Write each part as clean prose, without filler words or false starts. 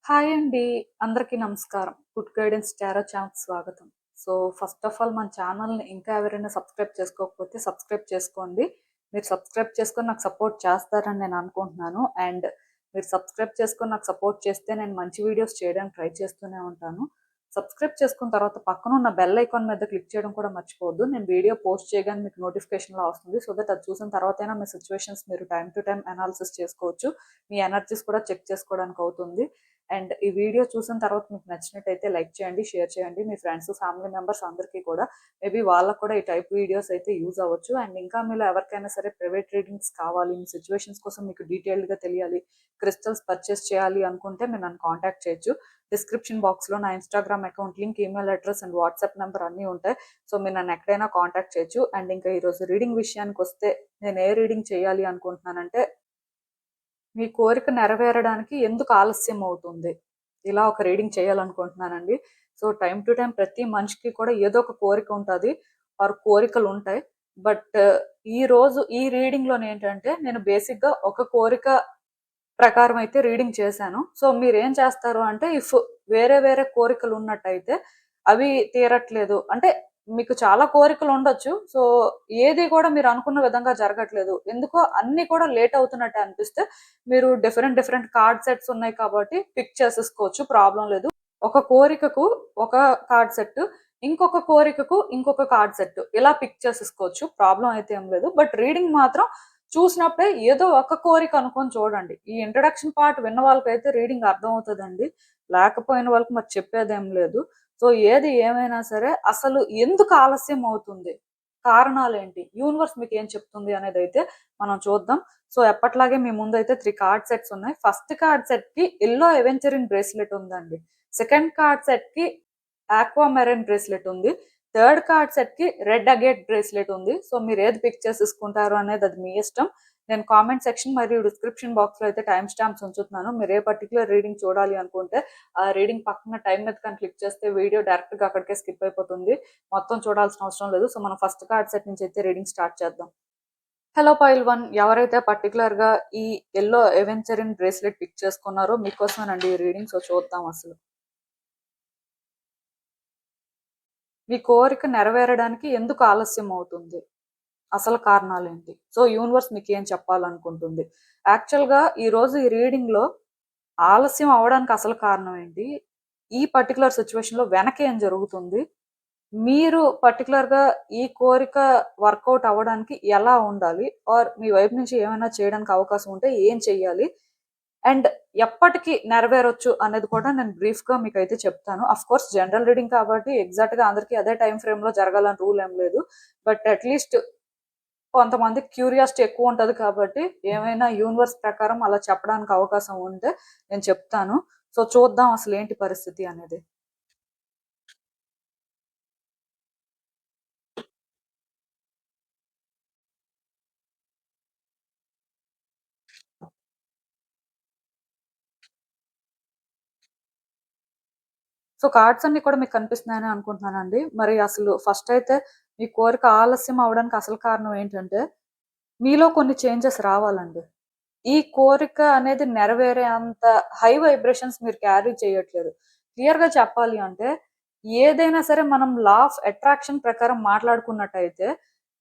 Hi అండి. అందరికీ నమస్కారం. గుడ్ గైడెన్స్ టారో ఛానల్‌కి స్వాగతం. సో, ఫస్ట్ ఆఫ్ ఆల్ మన ఛానల్‌ని ఇంకా ఎవరైనా సబ్స్క్రైబ్ చేసుకోకపోతే సబ్స్క్రైబ్ చేసుకోండి. మీరు సబ్స్క్రైబ్ చేసుకొని నాకు సపోర్ట్ చేస్తారని నేను అనుకుంటున్నాను. అండ్ మీరు సబ్స్క్రైబ్ చేసుకొని నాకు సపోర్ట్ చేస్తే నేను మంచి వీడియోస్ చేయడానికి ట్రై చేస్తూనే ఉంటాను. సబ్స్క్రైబ్ చేసుకున్న తర్వాత పక్కనున్న బెల్ ఐకాన్ మీద క్లిక్ చేయడం కూడా మర్చిపోవద్దు. నేను వీడియో పోస్ట్ చేయగానే మీకు నోటిఫికేషన్‌లా వస్తుంది. సో దట్ అది చూసిన తర్వాతైనా మీ సిట్యుయేషన్స్ మీరు టైమ్ టు టైమ్ అనాలిసిస్ చేసుకోవచ్చు. మీ ఎనర్జీస్ కూడా చెక్ చేసుకోవడానికి అవుతుంది. అండ్ ఈ వీడియో చూసిన తర్వాత మీకు నచ్చినట్టయితే లైక్ చేయండి, షేర్ చేయండి మీ ఫ్రెండ్స్, ఫ్యామిలీ మెంబర్స్ అందరికీ కూడా. మేబీ వాళ్ళకు కూడా ఈ టైప్ వీడియోస్ అయితే యూజ్ అవ్వచ్చు. అండ్ ఇంకా మీలో ఎవరికైనా సరే ప్రైవేట్ రీడింగ్స్ కావాలి, మీ సిచ్యువేషన్స్ కోసం మీకు డీటెయిల్డ్గా తెలియాలి, క్రిస్టల్స్ పర్చేస్ చేయాలి అనుకుంటే మీరు నన్ను కాంటాక్ట్ చేయొచ్చు. డిస్క్రిప్షన్ బాక్స్లో నా Instagram account link, email address and WhatsApp number అన్నీ ఉంటాయి. సో మీరు నన్ను ఎక్కడైనా కాంటాక్ట్ చేయొచ్చు. అండ్ ఇంకా ఈరోజు రీడింగ్ విషయానికి వస్తే నేను ఏ రీడింగ్ చేయాలి అనుకుంటున్నానంటే, మీ కోరిక నెరవేరడానికి ఎందుకు ఆలస్యం అవుతుంది, ఇలా ఒక రీడింగ్ చేయాలనుకుంటున్నానండి. సో టైం టు టైం ప్రతి మనిషికి కూడా ఏదో ఒక కోరిక ఉంటుంది, వారు కోరికలు ఉంటాయి. బట్ ఈ రోజు ఈ రీడింగ్లో ఏంటంటే నేను బేసిక్గా ఒక కోరిక ప్రకారం అయితే రీడింగ్ చేశాను. సో మీరు ఏం చేస్తారు అంటే, ఇఫ్ వేరే వేరే కోరికలు ఉన్నట్టయితే అవి తీరట్లేదు అంటే, మీకు చాలా కోరికలు ఉండొచ్చు. సో ఏది కూడా మీరు అనుకున్న విధంగా జరగట్లేదు, ఎందుకో అన్ని కూడా లేట్ అవుతున్నట్టు అనిపిస్తే మీరు డిఫరెంట్ డిఫరెంట్ కార్డ్ సెట్స్ ఉన్నాయి కాబట్టి పిక్ చేసేసుకోవచ్చు, ప్రాబ్లం లేదు. ఒక కోరికకు ఒక కార్డ్ సెట్, ఇంకొక కోరికకు ఇంకొక కార్డ్ సెట్, ఇలా పిక్ చేసేసుకోవచ్చు, ప్రాబ్లం అయితే ఏం లేదు. బట్ రీడింగ్ మాత్రం చూసినప్పుడే ఏదో ఒక కోరిక అనుకొని చూడండి. ఈ ఇంట్రడక్షన్ పార్ట్ విన్న వాళ్ళకైతే రీడింగ్ అర్థం అవుతుందండి, లేకపోయిన వాళ్ళకి మరి చెప్పేదేం లేదు. సో ఏది ఏమైనా సరే అసలు ఎందుకు ఆలస్యం అవుతుంది, కారణాలు ఏంటి, యూనివర్స్ మీకు ఏం చెప్తుంది అనేది అయితే మనం చూద్దాం. సో ఎప్పట్లాగే మీ ముందు అయితే 3 కార్డ్ సెట్స్ ఉన్నాయి. ఫస్ట్ కార్డ్ సెట్ కి ఎల్లో ఎవెంచరిన్ బ్రేస్లెట్ ఉందండి. సెకండ్ కార్డ్ సెట్ కి ఆక్వా మెరైన్ బ్రేస్లెట్ ఉంది. థర్డ్ కార్డ్ సెట్ కి రెడ్ అగేట్ బ్రేస్లెట్ ఉంది. సో మీరు ఏది పిక్ చేసుకుంటారు అనేది అది మీ ఇష్టం. నేను కామెంట్ సెక్షన్ మరియు డిస్క్రిప్షన్ బాక్స్ లో అయితే టైం స్టాంప్స్ ఉంచుతున్నాను. మీరు ఏ పర్టికులర్ రీడింగ్ చూడాలి అనుకుంటే ఆ రీడింగ్ పక్కన టైం మీద కానీ క్లిక్ చేస్తే వీడియో డైరెక్ట్ గా అక్కడికే స్కిప్ అయిపోతుంది, మొత్తం చూడాల్సిన అవసరం లేదు. సో మనం ఫస్ట్ కార్డ్ సెట్ నుంచి అయితే రీడింగ్ స్టార్ట్ చేద్దాం. హలో పైల్ 1, ఎవరైతే పర్టికులర్ గా ఈ ఎల్లో ఎవెంచరిన్ బ్రేస్లెట్ పిక్ చేసుకున్నారో మీకోసమేనండి ఈ రీడింగ్. సో చూద్దాం అసలు మీ కోరిక నెరవేరడానికి ఎందుకు ఆలస్యం అవుతుంది, అసలు కారణాలు ఏంటి, సో యూనివర్స్ మీకు ఏం చెప్పాలనుకుంటుంది. యాక్చువల్గా ఈరోజు ఈ రీడింగ్లో ఆలస్యం అవడానికి అసలు కారణం ఏంటి, ఈ పర్టికులర్ సిచ్యువేషన్లో వెనక ఏం జరుగుతుంది, మీరు పర్టికులర్గా ఈ కోరిక వర్కౌట్ అవ్వడానికి ఎలా ఉండాలి, ఆర్ మీ వైపు నుంచి ఏమైనా చేయడానికి అవకాశం ఉంటే ఏం చెయ్యాలి, అండ్ ఎప్పటికి నెరవేరొచ్చు అనేది కూడా నేను బ్రీఫ్గా మీకు అయితే చెప్తాను. అఫ్ కోర్స్ జనరల్ రీడింగ్ కాబట్టి ఎగ్జాక్ట్గా అందరికీ అదే టైం ఫ్రేమ్లో జరగాలని రూల్ ఏం లేదు. బట్ అట్లీస్ట్ కొంతమందికి క్యూరియాసిటీ ఎక్కువ ఉంటుంది కాబట్టి ఏమైనా యూనివర్స్ ప్రకారం అలా చెప్పడానికి అవకాశం ఉంటే నేను చెప్తాను. సో చూద్దాం అసలు ఏంటి పరిస్థితి అనేది. సో కార్డ్స్ అన్ని కూడా మీకు కనిపిస్తున్నాయని అనుకుంటున్నానండి. మరి అసలు ఫస్ట్ అయితే మీ కోరిక ఆలస్యం అవడానికి అసలు కారణం ఏంటంటే, మీలో కొన్ని చేంజెస్ రావాలండి. ఈ కోరిక అనేది నెరవేరే అంత హై వైబ్రేషన్స్ మీరు క్యారీ చేయట్లేదు. క్లియర్‌గా చెప్పాలి అంటే, ఏదైనా సరే మనం లా ఆఫ్ అట్రాక్షన్ ప్రకారం మాట్లాడుకున్నట్టయితే,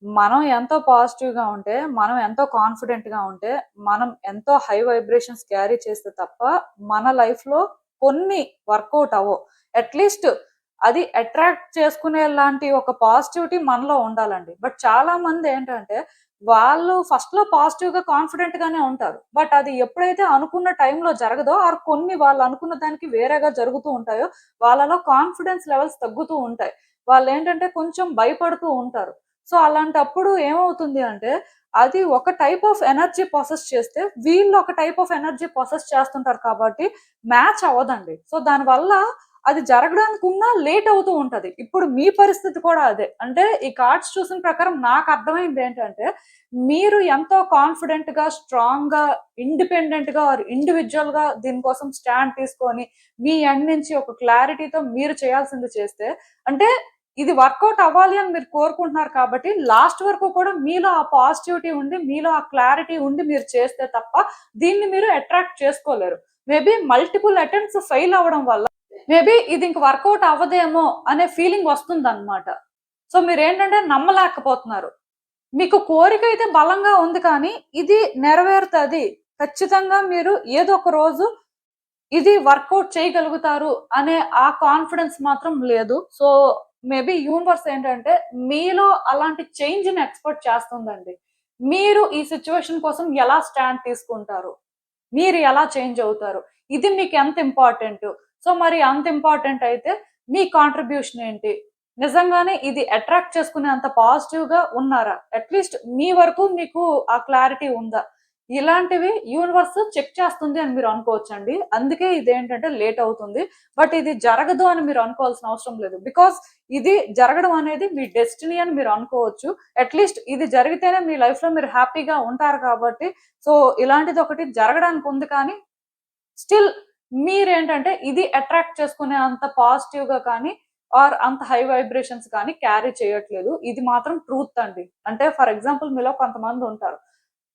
మనం ఎంతో పాజిటివ్‌గా ఉంటే, మనం ఎంతో కాన్ఫిడెంట్‌గా ఉంటే, మనం ఎంతో హై వైబ్రేషన్స్ క్యారీ చేస్తే తప్ప మన లైఫ్‌లో కొన్ని వర్కౌట్ అవ్వవు. అట్‌లీస్ట్ అది అట్రాక్ట్ చేసుకునేలాంటి ఒక పాజిటివిటీ మనలో ఉండాలండి. బట్ చాలా మంది ఏంటంటే, వాళ్ళు ఫస్ట్‌లో పాజిటివ్‌గా, కాన్ఫిడెంట్‌గానే ఉంటారు. బట్ అది ఎప్పుడైతే అనుకున్న టైంలో జరగదో, ఆర్ కొన్ని వాళ్ళు అనుకున్న దానికి వేరేగా జరుగుతూ ఉంటాయో, వాళ్ళలో కాన్ఫిడెన్స్ లెవెల్స్ తగ్గుతూ ఉంటాయి. వాళ్ళేంటంటే కొంచెం భయపడుతూ ఉంటారు. సో, అలాంటప్పుడు ఏమవుతుంది అంటే, అది ఒక టైప్ ఆఫ్ ఎనర్జీ పొసెస్ చేస్తే, వీళ్ళు ఒక టైప్ ఆఫ్ ఎనర్జీ పొసెస్ చేస్తుంటారు కాబట్టి మ్యాచ్ అవ్వదండి. సో, దానివల్ల అది జరగడానికున్నా లేట్ అవుతూ ఉంటది. ఇప్పుడు మీ పరిస్థితి కూడా అదే. అంటే ఈ కార్డ్స్ చూసిన ప్రకారం నాకు అర్థమైంది ఏంటంటే, మీరు ఎంతో కాన్ఫిడెంట్‌గా, స్ట్రాంగ్‌గా, ఇండిపెండెంట్‌గా ఆర్ ఇండివిడ్యువల్‌గా దీనికోసం స్టాండ్ తీసుకొని, మీ ఎండ్ నుంచి ఒక క్లారిటీతో మీరు చేయాల్సింది చేస్తే, అంటే ఇది వర్కౌట్ అవ్వాలి అని మీరు కోరుకుంటున్నారు కాబట్టి, లాస్ట్ వరకు కూడా మీలో ఆ పాజిటివిటీ ఉండి, మీలో ఆ క్లారిటీ ఉండి మీరు చేస్తే తప్ప, దీన్ని మీరు అట్రాక్ట్ చేసుకోలేరు. మేబీ మల్టిపుల్ అటెంప్ట్స్ ఫెయిల్ అవ్వడం వల్ల మేబీ ఇది ఇంక వర్కౌట్ అవ్వదేమో అనే ఫీలింగ్ వస్తుంది అనమాట. సో మీరు ఏంటంటే నమ్మలేకపోతున్నారు. మీకు కోరిక అయితే బలంగా ఉంది కానీ ఇది నెరవేరుతుంది, ఖచ్చితంగా మీరు ఏదో ఒక రోజు ఇది వర్కౌట్ చేయగలుగుతారు అనే ఆ కాన్ఫిడెన్స్ మాత్రం లేదు. సో మేబీ యూనివర్స్ ఏంటంటే మీలో అలాంటి చేంజ్ ని ఎక్స్పెక్ట్ చేస్తుందండి. మీరు ఈ సిచ్యువేషన్ కోసం ఎలా స్టాండ్ తీసుకుంటారు, మీరు ఎలా చేంజ్ అవుతారు, ఇది మీకు ఎంత ఇంపార్టెంట్. సో మరి అంత ఇంపార్టెంట్ అయితే మీ కాంట్రిబ్యూషన్ ఏంటి, నిజంగానే ఇది అట్రాక్ట్ చేసుకునే అంత పాజిటివ్ గా ఉన్నారా, అట్లీస్ట్ మీ వరకు మీకు ఆ క్లారిటీ ఉందా, ఇలాంటివి యూనివర్స్ చెక్ చేస్తుంది అని మీరు అనుకోవచ్చండి. అందుకే ఇదేంటంటే లేట్ అవుతుంది. బట్ ఇది జరగదు అని మీరు అనుకోవాల్సిన అవసరం లేదు. బికాస్ ఇది జరగడం అనేది మీ డెస్టినీ అని మీరు అనుకోవచ్చు. అట్లీస్ట్ ఇది జరిగితేనే మీ లైఫ్ లో మీరు హ్యాపీగా ఉంటారు కాబట్టి. సో ఇలాంటిది ఒకటి జరగడానికి ఉంది కానీ స్టిల్ మీరేంటంటే ఇది అట్రాక్ట్ చేసుకునే అంత పాజిటివ్ గా కానీ ఆర్ అంత హై వైబ్రేషన్స్ కానీ క్యారీ చేయట్లేదు. ఇది మాత్రం ట్రూత్ అండి. అంటే ఫర్ ఎగ్జాంపుల్ మీలో కొంతమంది ఉంటారు,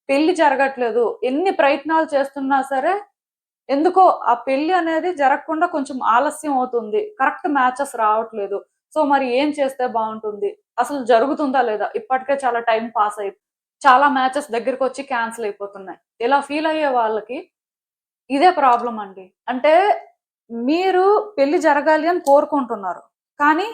పెళ్లి జరగట్లేదు, ఎన్ని ప్రయత్నాలు చేస్తున్నా సరే ఎందుకో ఆ పెళ్లి అనేది జరగకుండా కొంచెం ఆలస్యం అవుతుంది, కరెక్ట్ మ్యాచెస్ రావట్లేదు. సో మరి ఏం చేస్తే బాగుంటుంది, అసలు జరుగుతుందా లేదా, ఇప్పటికే చాలా టైం పాస్ అయి చాలా మ్యాచెస్ దగ్గరికి వచ్చి క్యాన్సిల్ అయిపోతున్నాయి. ఇలా ఫీల్ అయ్యే వాళ్ళకి ఇదే ప్రాబ్లం అండి. అంటే మీరు పెళ్లి జరగాలి అని కోరుకుంటున్నారు, కానీ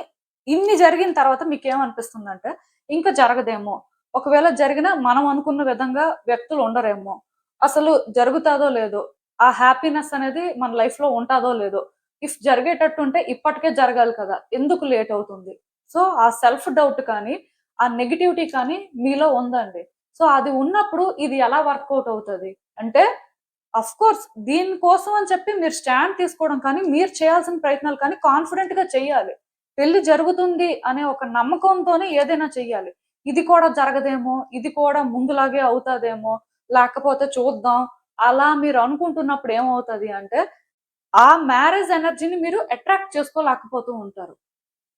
ఇన్ని జరిగిన తర్వాత మీకేమనిపిస్తుందంటే ఇంకా జరగదేమో, ఒకవేళ జరిగినా మనం అనుకున్న విధంగా వ్యక్తులు ఉండరేమో, అసలు జరుగుతాదో లేదో, ఆ హ్యాపీనెస్ అనేది మన లైఫ్ లో ఉంటుందో లేదో, ఇఫ్ జరిగేటట్టు ఉంటే ఇప్పటికే జరగాలి కదా, ఎందుకు లేట్ అవుతుంది. సో ఆ సెల్ఫ్ డౌట్ కానీ ఆ నెగిటివిటీ కానీ మీలో ఉందండి. సో అది ఉన్నప్పుడు ఇది ఎలా వర్కౌట్ అవుతుంది అంటే, అఫ్ కోర్స్ దీనికోసం అని చెప్పి మీరు స్టాండ్ తీసుకోవడం కానీ మీరు చేయాల్సిన ప్రయత్నాలు కానీ కాన్ఫిడెంట్ గా చెయ్యాలి. పెళ్లి జరుగుతుంది అనే ఒక నమ్మకంతోనే ఏదైనా చెయ్యాలి. ఇది కూడా జరగదేమో, ఇది కూడా ముందులాగే అవుతాదేమో, లేకపోతే చూద్దాం అలా మీరు అనుకుంటున్నప్పుడు ఏమవుతుంది అంటే ఆ మ్యారేజ్ ఎనర్జీని మీరు అట్రాక్ట్ చేసుకోలేకపోతూ ఉంటారు.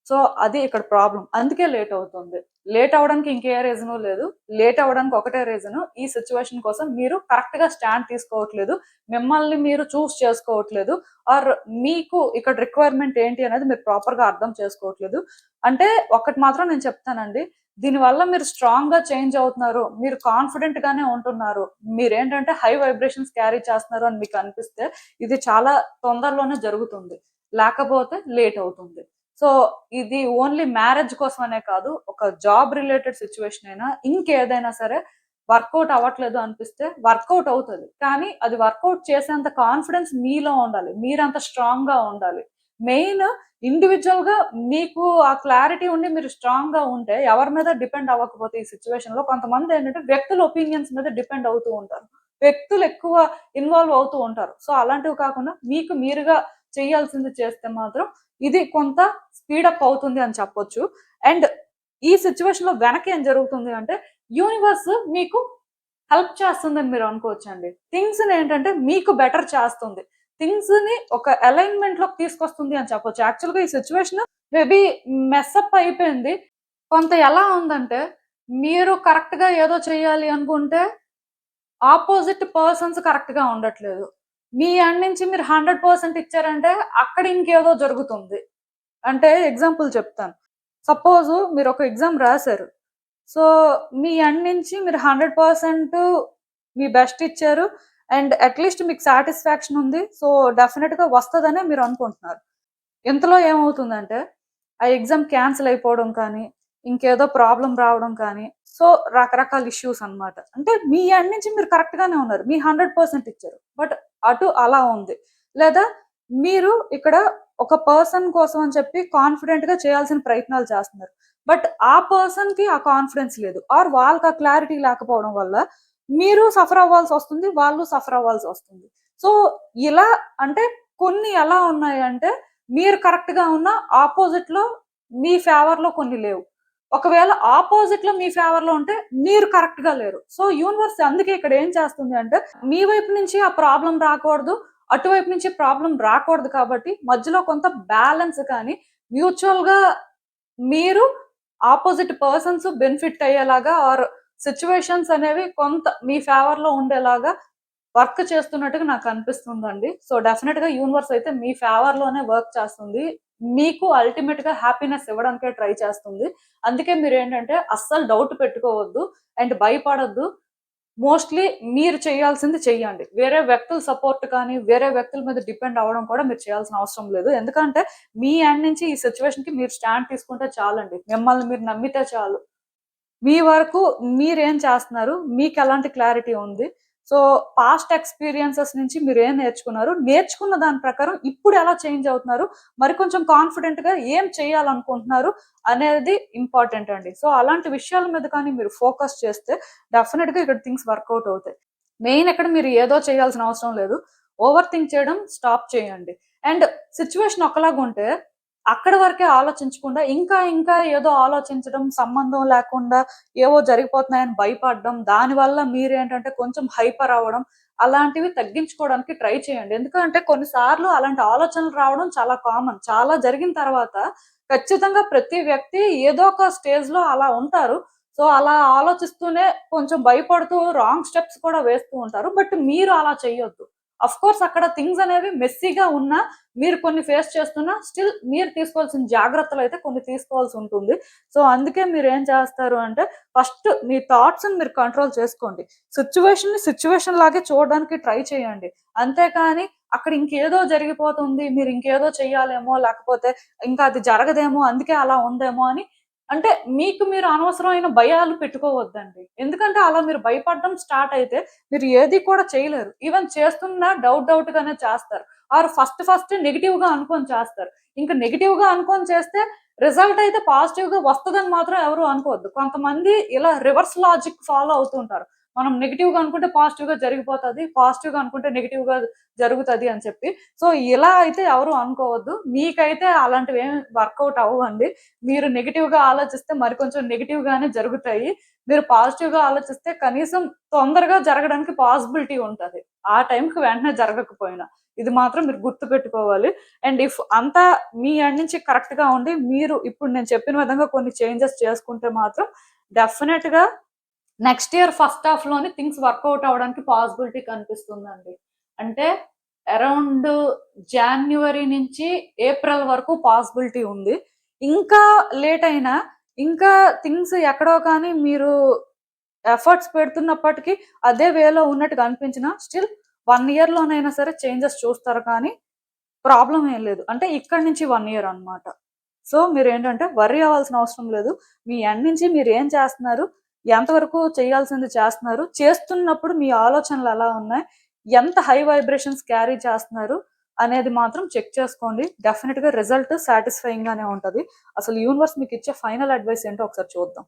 సో అది ఇక్కడ ప్రాబ్లం. అందుకే లేట్ అవుతుంది. లేట్ అవ్వడానికి ఇంకే రీజను లేదు. లేట్ అవ్వడానికి ఒకటే రీజను, ఈ సిచ్యువేషన్ కోసం మీరు కరెక్ట్ గా స్టాండ్ తీసుకోవట్లేదు, మిమ్మల్ని మీరు చూస్ చేసుకోవట్లేదు, ఆర్ మీకు ఇక్కడ రిక్వైర్మెంట్ ఏంటి అనేది మీరు ప్రాపర్ గా అర్థం చేసుకోవట్లేదు. అంటే ఒకటి మాత్రం నేను చెప్తానండి, దీనివల్ల మీరు స్ట్రాంగ్ గా చేంజ్ అవుతున్నారు, మీరు కాన్ఫిడెంట్ గానే ఉంటున్నారు, మీరేంటంటే హై వైబ్రేషన్స్ క్యారీ చేస్తున్నారు అని మీకు అనిపిస్తే ఇది చాలా తొందరలోనే జరుగుతుంది, లేకపోతే లేట్ అవుతుంది. సో ఇది ఓన్లీ మ్యారేజ్ కోసం అనే కాదు, ఒక జాబ్ రిలేటెడ్ సిచ్యువేషన్ అయినా ఇంకేదైనా సరే వర్కౌట్ అవ్వట్లేదు అనిపిస్తే వర్కౌట్ అవుతుంది, కానీ అది వర్కౌట్ చేసేంత కాన్ఫిడెన్స్ మీలో ఉండాలి, మీరంత స్ట్రాంగ్ గా ఉండాలి. మెయిన్ ఇండివిజువల్ గా మీకు ఆ క్లారిటీ ఉండి మీరు స్ట్రాంగ్ గా ఉంటే ఎవరి మీద డిపెండ్ అవ్వకపోతే ఈ సిచ్యువేషన్ లో కొంతమంది ఏంటంటే వ్యక్తుల ఒపీనియన్స్ మీద డిపెండ్ అవుతూ ఉంటారు, వ్యక్తులు ఎక్కువ ఇన్వాల్వ్ అవుతూ ఉంటారు. సో అలాంటివి కాకుండా మీకు మీరుగా చేయాల్సింది చేస్తే మాత్రం ఇది కొంత స్పీడప్ అవుతుంది అని చెప్పొచ్చు. అండ్ ఈ సిచ్యువేషన్ లో వెనక ఏం జరుగుతుంది అంటే యూనివర్స్ మీకు హెల్ప్ చేస్తుందని మీరు అనుకోవచ్చండి. థింగ్స్ ఏంటంటే మీకు బెటర్ చేస్తుంది, థింగ్స్ ని ఒక అలైన్మెంట్ లోకి తీసుకొస్తుంది అని చెప్పొచ్చు. యాక్చువల్ గా ఈ సిచ్యువేషన్ మేబీ మెస్అప్ అయిపోయింది. కొంత ఎలా ఉందంటే మీరు కరెక్ట్ గా ఏదో చేయాలి అనుకుంటే ఆపోజిట్ పర్సన్స్ కరెక్ట్ గా ఉండట్లేదు, మీ ఎండ్ నుంచి మీరు 100% ఇచ్చారంటే అక్కడ ఇంకేదో జరుగుతుంది. అంటే ఎగ్జాంపుల్ చెప్తాను. సపోజ్ మీరు ఒక ఎగ్జామ్ రాశారు, సో మీ ఎండ్ నుంచి మీరు 100% మీ బెస్ట్ ఇచ్చారు అండ్ అట్లీస్ట్ మీకు సాటిస్ఫాక్షన్ ఉంది, సో డెఫినెట్ గా వస్తుందనే మీరు అనుకుంటున్నారు. ఇంతలో ఏమవుతుందంటే ఆ ఎగ్జామ్ క్యాన్సిల్ అయిపోవడం కానీ ఇంకేదో ప్రాబ్లం రావడం కానీ, సో రకరకాల ఇష్యూస్ అన్నమాట. అంటే మీ ఎండ్ నుంచి మీరు కరెక్ట్ గానే ఉన్నారు, మీ 100% ఇచ్చారు, బట్ అటు అలా ఉంది. లేదా మీరు ఇక్కడ ఒక పర్సన్ కోసం అని చెప్పి కాన్ఫిడెంట్ గా చేయాల్సిన ప్రయత్నాలు చేస్తున్నారు, బట్ ఆ పర్సన్ కి ఆ కాన్ఫిడెన్స్ లేదు ఆర్ వాళ్ళకి ఆ క్లారిటీ లేకపోవడం వల్ల మీరు సఫర్ అవ్వాల్సి వస్తుంది, వాళ్ళు సఫర్ అవ్వాల్సి వస్తుంది. సో ఇలా అంటే కొన్ని ఎలా ఉన్నాయి అంటే మీరు కరెక్ట్ గా ఉన్న ఆపోజిట్ లో మీ ఫేవర్ లో కొన్ని లేవు, ఒకవేళ ఆపోజిట్ లో మీ ఫేవర్ లో ఉంటే మీరు కరెక్ట్ గా లేరు. సో యూనివర్స్ అందుకే ఇక్కడ ఏం చేస్తుంది అంటే మీ వైపు నుంచి ఆ ప్రాబ్లం రాకూడదు, అటువైపు నుంచి ప్రాబ్లం రాకూడదు, కాబట్టి మధ్యలో కొంత బ్యాలెన్స్ కానీ మ్యూచువల్ గా మీరు ఆపోజిట్ పర్సన్స్ బెనిఫిట్ అయ్యేలాగా ఆర్ సిచ్యువేషన్స్ అనేవి కొంత మీ ఫేవర్ లో ఉండేలాగా వర్క్ చేస్తున్నట్టుగా నాకు అనిపిస్తుందండి. సో డెఫినెట్ గా యూనివర్స్ అయితే మీ ఫేవర్ లోనే వర్క్ చేస్తుంది. మీకు అల్టిమేట్ గా హ్యాపీనెస్ ఇవ్వడానికే ట్రై చేస్తుంది. అందుకే మీరు ఏంటంటే అస్సలు డౌట్ పెట్టుకోవద్దు అండ్ భయపడొద్దు. మోస్ట్‌లీ మీరు చేయాల్సింది చెయ్యండి. వేరే వ్యక్తుల సపోర్ట్ కానీ, వేరే వ్యక్తుల మీద డిపెండ్ అవ్వడం కూడా మీరు చేయాల్సిన అవసరం లేదు. ఎందుకంటే మీ ఎండ్ నుంచి ఈ సిట్యుయేషన్‌కి మీరు స్టాండ్ తీసుకుంటే చాలండి. మిమ్మల్ని మీరు నమ్మితే చాలు. మీ వరకు మీరేం చేస్తున్నారు? మీకెలాంటి క్లారిటీ ఉంది? సో, పాస్ట్ ఎక్స్‌పీరియన్సెస్ నుంచి మీరేం నేర్చుకున్నారు? నేర్చుకున్న దాని ప్రకారం ఇప్పుడు ఎలా చేంజ్ అవుతున్నారు? మరి కొంచెం కాన్ఫిడెంట్‌గా ఏం చేయాలనుకుంటున్నారు? అనేది ఇంపార్టెంట్ అండి. సో, అలాంటి విషయాల మీద కానీ మీరు ఫోకస్ చేస్తే డెఫినిట్‌గా ఇక్కడ థింగ్స్ వర్కౌట్ అవుతాయి. మెయిన్ ఇక్కడ మీరు ఏదో చేయాల్సిన అవసరం లేదు. ఓవర్ థింక్ చేయడం స్టాప్ చేయండి. అండ్ సిట్యుయేషన్ ఒకలాగుంటే అక్కడి వరకే ఆలోచించకుండా ఇంకా ఇంకా ఏదో ఆలోచించడం, సంబంధం లేకుండా ఏవో జరిగిపోతున్నాయని భయపడడం, దానివల్ల మీరేంటంటే కొంచెం హైపర్ అవ్వడం, అలాంటివి తగ్గించుకోవడానికి ట్రై చేయండి. ఎందుకంటే కొన్నిసార్లు అలాంటి ఆలోచనలు రావడం చాలా కామన్. చాలా జరిగిన తర్వాత ఖచ్చితంగా ప్రతి వ్యక్తి ఏదో ఒక స్టేజ్‌లో అలా ఉంటారు. సో, అలా ఆలోచిస్తూనే కొంచెం భయపడుతూ రాంగ్ స్టెప్స్ కూడా వేస్తూ ఉంటారు. బట్ మీరు అలా చెయ్యొద్దు. ఆఫ్‌కోర్స్ అక్కడ థింగ్స్ అనేవి మెస్సీగా ఉన్నా మీరు కొన్ని ఫేస్ చేస్తున్నా స్టిల్ మీరు తీసుకోవాల్సిన జాగ్రత్తలైతే కొన్ని తీసుకోవాల్సి ఉంటుంది. సో, అందుకే మీరేం చేస్తారు అంటే ఫస్ట్ మీ థాట్స్‌ని మీరు కంట్రోల్ చేసుకోండి. సిట్యుయేషన్‌ని సిట్యుయేషన్ లాగే చూడడానికి ట్రై చేయండి. అంతేకాని అక్కడ ఇంకేదో జరిగిపోతుంది. మీరు ఇంకేదో చెయ్యాలేమో లేకపోతే ఇంకా అది జరగదేమో అందుకే అలా ఉందేమో అని అంటే మీకు మీరు అనవసరమైన భయాలు పెట్టుకోవద్దండి. ఎందుకంటే అలా మీరు భయపడడం స్టార్ట్ అయితే మీరు ఏది కూడా చేయలేరు. ఈవెన్ చేస్తున్నా డౌట్‌గానే చేస్తారు. ఆర్ ఫస్ట్ నెగెటివ్‌గా అనుకోని చేస్తారు. ఇంక నెగెటివ్‌గా అనుకోని చేస్తే రిజల్ట్ అయితే పాజిటివ్‌గా వస్తదని మాత్రం ఎవరు అనుకోవద్దు. కొంతమంది ఇలా రివర్స్ లాజిక్ ఫాలో అవుతూ ఉంటారు. మనం నెగెటివ్‌గా అనుకుంటే పాజిటివ్‌గా జరిగిపోతది. పాజిటివ్‌గా అనుకుంటే నెగెటివ్‌గా జరుగుతది అని చెప్పి. సో, ఇలా అయితే ఎవరు అనుకోవద్దు. మీకైతే అలాంటివేమి వర్కౌట్ అవ్వవండి. మీరు నెగెటివ్‌గా ఆలోచిస్తే మరికొంచెం నెగెటివ్‌గానే జరుగుతాయి. మీరు పాజిటివ్‌గా ఆలోచిస్తే కనీసం తొందరగా జరగడానికి పాసిబిలిటీ ఉంటది. ఆ టైంకి వెంటనే జరగకపోయినా. ఇది మాత్రం మీరు గుర్తుపెట్టుకోవాలి. అండ్ ఇఫ్ అంతా మీ ఎండ్ నుంచి కరెక్ట్‌గా ఉండి, మీరు ఇప్పుడు నేను చెప్పిన విధంగా కొన్ని చేంజెస్ చేసుకుంటే మాత్రం డెఫినెట్‌గా నెక్స్ట్ ఇయర్ ఫస్ట్ హాఫ్‌లోనే థింగ్స్ వర్కౌట్ అవ్వడానికి పాసిబిలిటీ కనిపిస్తుందండి. అంటే అరౌండ్ జాన్యువరి నుంచి ఏప్రిల్ వరకు పాసిబిలిటీ ఉంది. ఇంకా లేట్ అయినా, ఇంకా థింగ్స్ ఎక్కడో కానీ మీరు ఎఫర్ట్స్ పెడుతున్నప్పటికీ అదే వేలో ఉన్నట్టుగా అనిపించినా స్టిల్ 1 ఇయర్‌లోనైనా సరే చేంజెస్ చూస్తారు కానీ ప్రాబ్లమ్ ఏం లేదు. అంటే ఇక్కడి నుంచి 1 ఇయర్ అన్నమాట. సో, మీరేంటంటే వర్రీ అవ్వాల్సిన అవసరం లేదు. మీ ఎండ్ నుంచి మీరేం చేస్తున్నారు? ఎంతవరకు చేయాల్సింది చేస్తున్నారు? చేస్తున్నప్పుడు మీ ఆలోచనలు ఎలా ఉన్నాయి? ఎంత హై వైబ్రేషన్స్ క్యారీ చేస్తున్నారు? అనేది మాత్రం చెక్ చేసుకోండి. డెఫినిట్‌గా రిజల్ట్ సాటిస్ఫైయింగ్ గానే ఉంటది. అసలు యూనివర్స్ మీకిచ్చే ఫైనల్ అడ్వైస్ ఏంటో ఒకసారి చూద్దాం.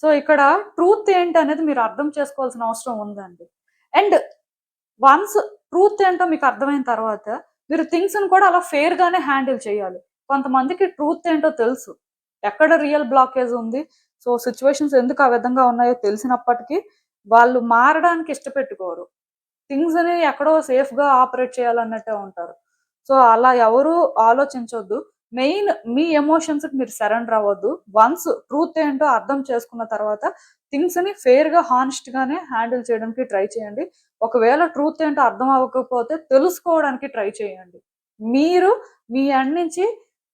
సో, ఇక్కడ ట్రూత్ ఏంటనేది మీరు అర్థం చేసుకోవాల్సిన అవసరం ఉందండి. అండ్ వన్స్ ట్రూత్ ఏంటో మీకు అర్థమైన తర్వాత మీరు థింగ్స్‌ని కూడా అలా ఫెయిర్‌గానే హ్యాండిల్ చేయాలి. కొంతమందికి ట్రూత్ ఏంటో తెలుసు. ఎక్కడ రియల్ బ్లాకేజ్ ఉంది. సో, సిట్యుయేషన్స్ ఎందుకు ఆ విధంగా ఉన్నాయో తెలిసినప్పటికీ వాళ్ళు మారడానికి ఇష్టపెట్టుకోరు. థింగ్స్‌ని ఎక్కడో సేఫ్‌గా ఆపరేట్ చేయాలన్నట్టే ఉంటారు. సో, అలా ఎవరు ఆలోచించొద్దు. మెయిన్ మీ ఎమోషన్స్‌కి మీరు సరెండర్ అవ్వద్దు. వన్స్ ట్రూత్ ఏంటో అర్థం చేసుకున్న తర్వాత థింగ్స్‌ని ఫెయిర్‌గా, హానెస్ట్‌గానే హ్యాండిల్ చేయడానికి ట్రై చేయండి. ఒకవేళ ట్రూత్ ఏంటో అర్థం అవ్వకపోతే తెలుసుకోవడానికి ట్రై చేయండి. మీరు మీ ఎండ్ నుంచి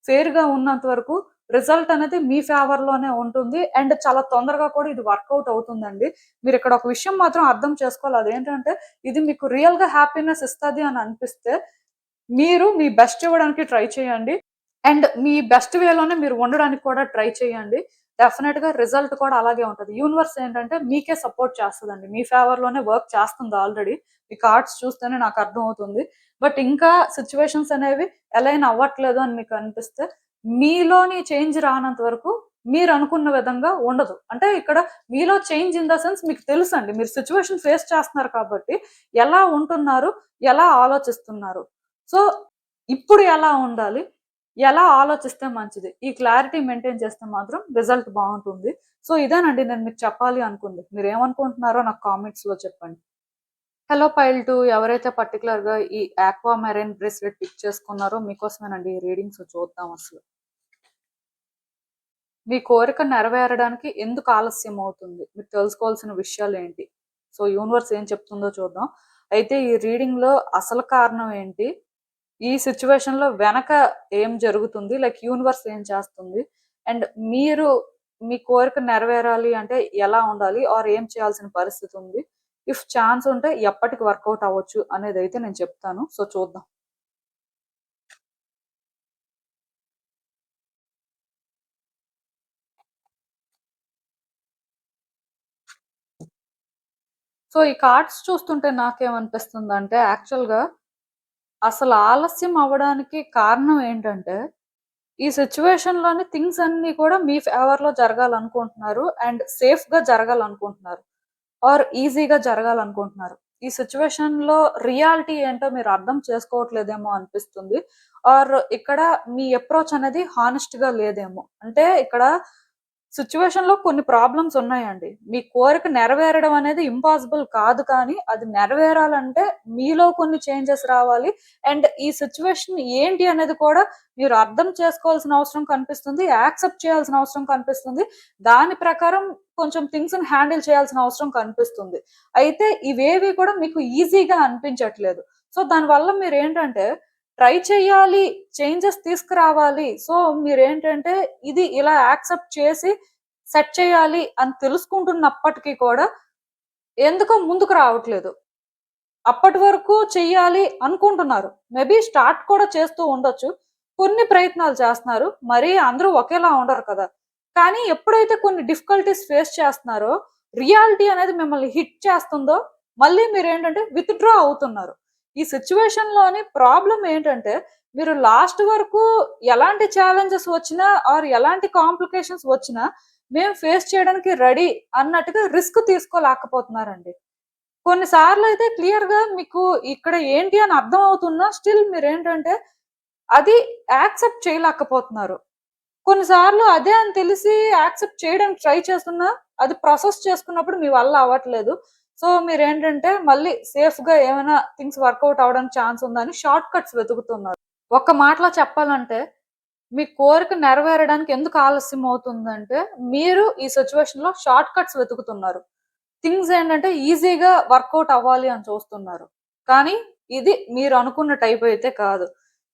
ఫెయిర్‌గా ఉన్నంత వరకు రిజల్ట్ అనేది మీ ఫేవర్‌లోనే ఉంటుంది. అండ్ చాలా తొందరగా కూడా ఇది వర్కౌట్ అవుతుందండి. మీరిక్కడ ఒక విషయం మాత్రం అర్థం చేసుకోవాలి. అదేంటంటే ఇది మీకు రియల్‌గా హ్యాపీనెస్ ఇస్తది అని అనిపిస్తే మీరు మీ బెస్ట్ ఇవ్వడానికి ట్రై చేయండి. అండ్ మీ బెస్ట్ వేలోనే మీరు ఉండడానికి కూడా ట్రై చేయండి. డెఫినిట్‌గా రిజల్ట్ కూడా అలాగే ఉంటది. యూనివర్స్ ఏంటంటే మీకే సపోర్ట్ చేస్తదండి. మీ ఫేవర్‌లోనే వర్క్ చేస్తుంది ఆల్రెడీ. మీ కార్డ్స్ చూస్తేనే నాకు అర్థమవుతుంది. బట్ ఇంకా సిట్యుయేషన్స్ అనేవి అలైన్ అవ్వట్లేదు అని మీకు అనిపిస్తే మీలోని చేంజ్ రానంత వరకు మీరు అనుకున్న విధంగా ఉండదు. అంటే ఇక్కడ మీలో చేంజ్ ఇన్ ద సెన్స్ మీకు తెలుసండి. మీరు సిట్యుయేషన్ ఫేస్ చేస్తున్నారు కాబట్టి ఎలా ఉంటున్నారు? ఎలా ఆలోచిస్తున్నారు? సో, ఇప్పుడు ఎలా ఉండాలి? ఎలా ఆలోచిస్తే మంచిది? ఈ క్లారిటీ మెయింటైన్ చేస్తే మాత్రం రిజల్ట్ బావుంటుంది. సో, ఇదేనండి నేను మీకు చెప్పాలి అనుకుంది. మీరేమనుకుంటున్నారో నాకు కామెంట్స్‌లో చెప్పండి. హలో పైల్ 2 ఎవరైతే పర్టిక్యులర్‌గా ఈ ఆక్వా మెరైన్ బ్రేస్లెట్ పిక్ చేసుకున్నారో మీకోసమేనండి ఈ రీడింగ్స్ చూద్దాం అసలు. మీ కోరిక నెరవేరడానికి ఎందుకు ఆలస్యం అవుతుంది? మీరు తెలుసుకోవాల్సిన విషయాలేంటి? సో యూనివర్స్ ఏం చెప్తుందో చూద్దాం. అయితే ఈ రీడింగ్ లో అసలు కారణం ఏంటి, ఈ సిచ్యువేషన్ లో వెనక ఏం జరుగుతుంది, లైక్ యూనివర్స్ ఏం చేస్తుంది, అండ్ మీరు మీ కోరిక నెరవేరాలి అంటే ఎలా ఉండాలి ఆర్ ఏం చేయాల్సిన పరిస్థితి ఉంది, ఇఫ్ ఛాన్స్ ఉంటే ఎప్పటికి వర్కౌట్ అవ్వచ్చు అనేది అయితే నేను చెప్తాను. సో చూద్దాం. సో ఈ కార్డ్స్ చూస్తుంటే నాకేమనిపిస్తుందంటే, యాక్చువల్గా అసలు ఆలస్యం అవ్వడానికి కారణం ఏంటంటే, ఈ సిచ్యువేషన్ లోని థింగ్స్ అన్ని కూడా మీ ఫేవర్ లో జరగాలనుకుంటున్నారు అండ్ సేఫ్ గా జరగాలనుకుంటున్నారు ఆర్ ఈజీగా జరగాలనుకుంటున్నారు. ఈ సిచ్యువేషన్ లో రియాలిటీ ఏంటో మీరు అర్థం చేసుకోవట్లేదేమో అనిపిస్తుంది. ఆర్ ఇక్కడ మీ అప్రోచ్ అనేది హానెస్ట్ గా లేదేమో. అంటే ఇక్కడ సిచ్యువేషన్ లో కొన్ని ప్రాబ్లమ్స్ ఉన్నాయండి. మీ కోరిక నెరవేరడం అనేది ఇంపాసిబుల్ కాదు, కానీ అది నెరవేరాలంటే మీలో కొన్ని చేంజెస్ రావాలి. అండ్ ఈ సిచ్యువేషన్ ఏంటి అనేది కూడా మీరు అర్థం చేసుకోవాల్సిన అవసరం కనిపిస్తుంది, యాక్సెప్ట్ చేయాల్సిన అవసరం కనిపిస్తుంది, దాని ప్రకారం కొంచెం థింగ్స్ ని హ్యాండిల్ చేయాల్సిన అవసరం కనిపిస్తుంది. అయితే ఇవేవి కూడా మీకు ఈజీగా అనిపించట్లేదు. సో దానివల్ల మీరు ఏంటంటే ట్రై చేయాలి, చేంజెస్ తీసుకురావాలి. సో మీరేంటంటే ఇది ఇలా యాక్సెప్ట్ చేసి సెట్ చేయాలి అని తెలుసుకుంటున్నప్పటికీ కూడా ఎందుకో ముందుకు రావట్లేదు. అప్పటి వరకు చెయ్యాలి అనుకుంటున్నారు, మేబీ స్టార్ట్ కూడా చేస్తూ ఉండొచ్చు, కొన్ని ప్రయత్నాలు చేస్తున్నారు, మరి అందరూ ఒకేలా ఉండరు కదా. కానీ ఎప్పుడైతే కొన్ని డిఫికల్టీస్ ఫేస్ చేస్తున్నారో, రియాలిటీ అనేది మిమ్మల్ని హిట్ చేస్తుందో, మళ్ళీ మీరు ఏంటంటే విత్డ్రా అవుతున్నారు. ఈ సిచ్యువేషన్ లోని ప్రాబ్లం ఏంటంటే, మీరు లాస్ట్ వరకు ఎలాంటి ఛాలెంజెస్ వచ్చినా ఆర్ ఎలాంటి కాంప్లికేషన్స్ వచ్చినా మేము ఫేస్ చేయడానికి రెడీ అన్నట్టుగా రిస్క్ తీసుకోలేకపోతున్నారండి. కొన్నిసార్లు అయితే క్లియర్ గా మీకు ఇక్కడ ఏంటి అని అర్థం అవుతున్నా స్టిల్ మీరు ఏంటంటే అది యాక్సెప్ట్ చేయలేకపోతున్నారు. కొన్నిసార్లు అదే అని తెలిసి యాక్సెప్ట్ చేయడానికి ట్రై చేస్తున్నా అది ప్రాసెస్ చేసుకున్నప్పుడు మీ వల్ల అవ్వట్లేదు. సో మీరు ఏంటంటే మళ్ళీ సేఫ్ గా ఏమైనా థింగ్స్ వర్కౌట్ అవడానికి ఛాన్స్ ఉందని షార్ట్ కట్స్ వెతుకుతున్నారు. ఒక్క మాటలో చెప్పాలంటే, మీ కోరిక నెరవేరడానికి ఎందుకు ఆలస్యం అవుతుందంటే, మీరు ఈ సిచ్యువేషన్ లో షార్ట్ కట్స్ వెతుకుతున్నారు. థింగ్స్ ఏంటంటే ఈజీగా వర్కౌట్ అవ్వాలి అని చూస్తున్నారు, కానీ ఇది మీరు అనుకున్న టైప్ అయితే కాదు.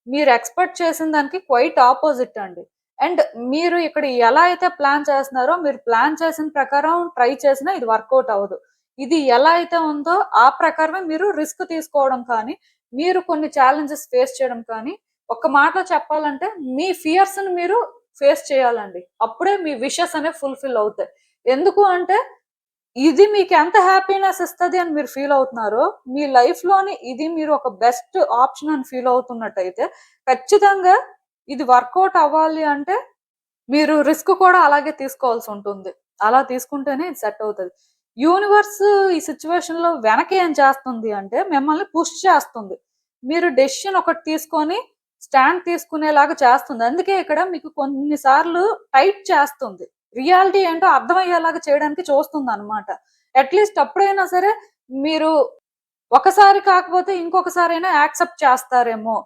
మీరు ఎక్స్పెక్ట్ చేసిన దానికి క్వైట్ ఆపోజిట్ అండి. అండ్ మీరు ఇక్కడ ఎలా అయితే ప్లాన్ చేస్తున్నారో, మీరు ప్లాన్ చేసిన ప్రకారం ట్రై చేసినా ఇది వర్కౌట్ అవ్వదు. ఇది ఎలా అయితే ఉందో ఆ ప్రకారమే మీరు రిస్క్ తీసుకోవడం కానీ, మీరు కొన్ని ఛాలెంజెస్ ఫేస్ చేయడం కానీ, ఒక్క మాటలో చెప్పాలంటే మీ ఫియర్స్ ని మీరు ఫేస్ చేయాలండి. అప్పుడే మీ విషెస్ అనేవి ఫుల్ఫిల్ అవుతాయి. ఎందుకు అంటే ఇది మీకు ఎంత హ్యాపీనెస్ ఇస్తుంది అని మీరు ఫీల్ అవుతున్నారో, మీ లైఫ్ లోని ఇది మీరు ఒక బెస్ట్ ఆప్షన్ అని ఫీల్ అవుతున్నట్టయితే, ఖచ్చితంగా ఇది వర్కౌట్ అవ్వాలి అంటే మీరు రిస్క్ కూడా అలాగే తీసుకోవాల్సి ఉంటుంది. అలా తీసుకుంటేనే ఇది సెట్ అవుతుంది. యూనివర్స్ ఈ సిచ్యువేషన్ లో వెనక ఏం చేస్తుంది అంటే మిమ్మల్ని పుష్ చేస్తుంది. మీరు డెసిషన్ ఒకటి తీసుకొని స్టాండ్ తీసుకునేలాగా చేస్తుంది. అందుకే ఇక్కడ మీకు కొన్నిసార్లు టైట్ చేస్తుంది. రియాలిటీ ఏంటో అర్థమయ్యేలాగా చేయడానికి చూస్తుంది అనమాట. అట్లీస్ట్ అప్పుడైనా సరే మీరు ఒకసారి కాకపోతే ఇంకొకసారి అయినా యాక్సెప్ట్ చేస్తారేమో,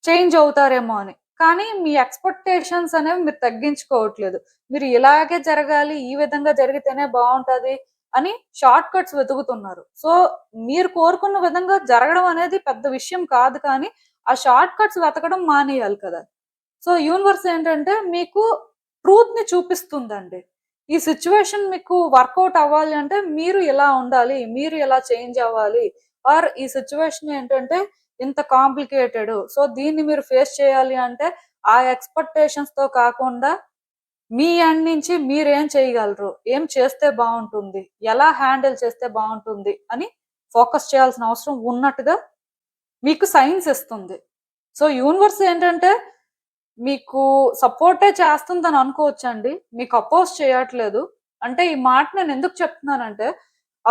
చేంజ్ అవుతారేమో అని. కానీ మీ ఎక్స్పెక్టేషన్స్ అనేవి మీరు తగ్గించుకోవట్లేదు. మీరు ఇలాగే జరగాలి, ఈ విధంగా జరిగితేనే బాగుంటది అని షార్ట్ కట్స్ వెతుకుతున్నారు. సో మీరు కోరుకున్న విధంగా జరగడం అనేది పెద్ద విషయం కాదు, కానీ ఆ షార్ట్ కట్స్ వెతకడం మానేయాలి కదా. సో యూనివర్స్ ఏంటంటే మీకు ట్రూత్ ని చూపిస్తుందండి. ఈ సిచ్యువేషన్ మీకు వర్కౌట్ అవ్వాలి అంటే మీరు ఎలా ఉండాలి, మీరు ఎలా చేంజ్ అవ్వాలి, ఆర్ ఈ సిచ్యువేషన్ ఏంటంటే ఇంత కాంప్లికేటెడ్, సో దీన్ని మీరు ఫేస్ చేయాలి అంటే ఆ ఎక్స్పెక్టేషన్స్ తో కాకుండా మీ ఎండ్ నుంచి మీరు ఏం చేయగలరు, ఏం చేస్తే బాగుంటుంది, ఎలా హ్యాండిల్ చేస్తే బాగుంటుంది అని ఫోకస్ చేయాల్సిన అవసరం ఉన్నట్టుగా మీకు సైన్స్ ఇస్తుంది. సో యూనివర్స్ ఏంటంటే మీకు సపోర్టే చేస్తుందని అనుకోవచ్చండి, మీకు అపోజ్ చేయట్లేదు. అంటే ఈ మాట నేను ఎందుకు చెప్తున్నానంటే,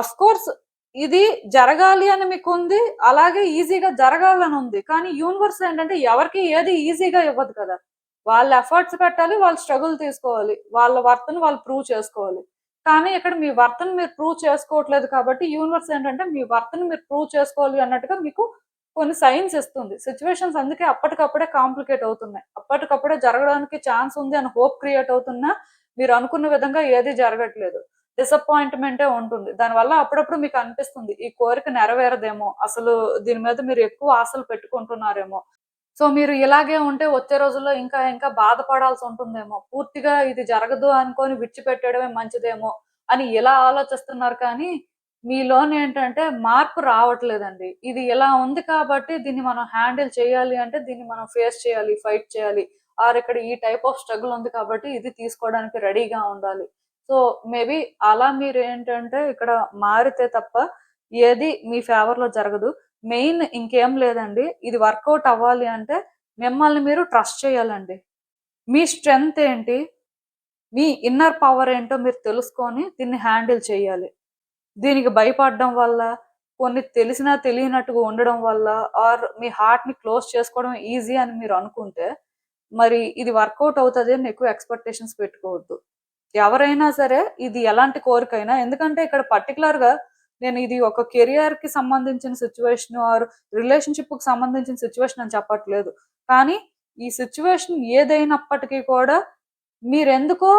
అఫ్ కోర్స్ ఇది జరగాలి అని మీకు ఉంది, అలాగే ఈజీగా జరగాలని ఉంది. కానీ యూనివర్స్ ఏంటంటే ఎవరికి ఏది ఈజీగా ఇవ్వదు కదా. వాళ్ళు ఎఫర్ట్స్ పెట్టాలి, వాళ్ళు స్ట్రగుల్ తీసుకోవాలి, వాళ్ళ వర్త్ని వాళ్ళు ప్రూవ్ చేసుకోవాలి. కానీ ఇక్కడ మీ వర్త్ని మీరు ప్రూవ్ చేసుకోవట్లేదు కాబట్టి యూనివర్స్ ఏంటంటే మీ వర్త్ని మీరు ప్రూవ్ చేసుకోవాలి అన్నట్టుగా మీకు కొన్ని సైన్స్ ఇస్తుంది. సిచ్యువేషన్స్ అందుకే అప్పటికప్పుడే కాంప్లికేట్ అవుతున్నాయి. అప్పటికప్పుడే జరగడానికి ఛాన్స్ ఉంది అని హోప్ క్రియేట్ అవుతున్నా మీరు అనుకున్న విధంగా ఏది జరగట్లేదు. డిసప్పాయింట్మెంటే ఉంటుంది. దానివల్ల అప్పుడప్పుడు మీకు అనిపిస్తుంది ఈ కోరిక నెరవేరదేమో, అసలు దీని మీద మీరు ఎక్కువ ఆశలు పెట్టుకుంటున్నారేమో, సో మీరు ఇలాగే ఉంటే వచ్చే రోజుల్లో ఇంకా ఇంకా బాధపడాల్సి ఉంటుందేమో, పూర్తిగా ఇది జరగదు అనుకొని విడిచిపెట్టడమే మంచిదేమో అని ఇలా ఆలోచిస్తున్నారు. కానీ మీలోనేంటంటే మార్పు రావట్లేదండి. ఇది ఇలా ఉంది కాబట్టి దీన్ని మనం హ్యాండిల్ చేయాలి అంటే దీన్ని మనం ఫేస్ చేయాలి, ఫైట్ చేయాలి. ఆర్ ఇక్కడ ఈ టైప్ ఆఫ్ స్ట్రగుల్ ఉంది కాబట్టి ఇది తీసుకోవడానికి రెడీగా ఉండాలి. సో మేబీ అలా మీరేంటంటే ఇక్కడ మారితే తప్ప ఏది మీ ఫేవర్‌లో జరగదు. మెయిన్ ఇంకేం లేదండి. ఇది వర్కౌట్ అవ్వాలి అంటే మిమ్మల్ని మీరు ట్రస్ట్ చేయాలండి. మీ స్ట్రెంగ్త్ ఏంటి? మీ ఇన్నర్ పవర్ ఏంటో మీరు తెలుసుకొని దీన్ని హ్యాండిల్ చేయాలి. దీనికి భయపడడం వల్ల, కొన్ని తెలిసినా తెలియనట్టుగా ఉండడం వల్ల, ఆర్ మీ హార్ట్‌ని క్లోజ్ చేసుకోవడం ఈజీ అని మీరు అనుకుంటే, మరి ఇది వర్కౌట్ అవుతది అని ఎక్కువ ఎక్స్‌పెక్టేషన్స్ పెట్టుకోవద్దు. ఎవరైనా సరే ఇది ఎలాంటి కోరికైనా, ఎందుకంటే ఇక్కడ పర్టిక్యులర్‌గా నేను ఇది ఒక కెరియర్‌కి సంబంధించిన సిట్యుయేషన్ ఆర్ రిలేషన్‌షిప్‌కి సంబంధించిన సిట్యుయేషన్ అని చెప్పట్లేదు. కానీ ఈ సిట్యుయేషన్ ఏదైనప్పటికీ కూడా మీరెందుకో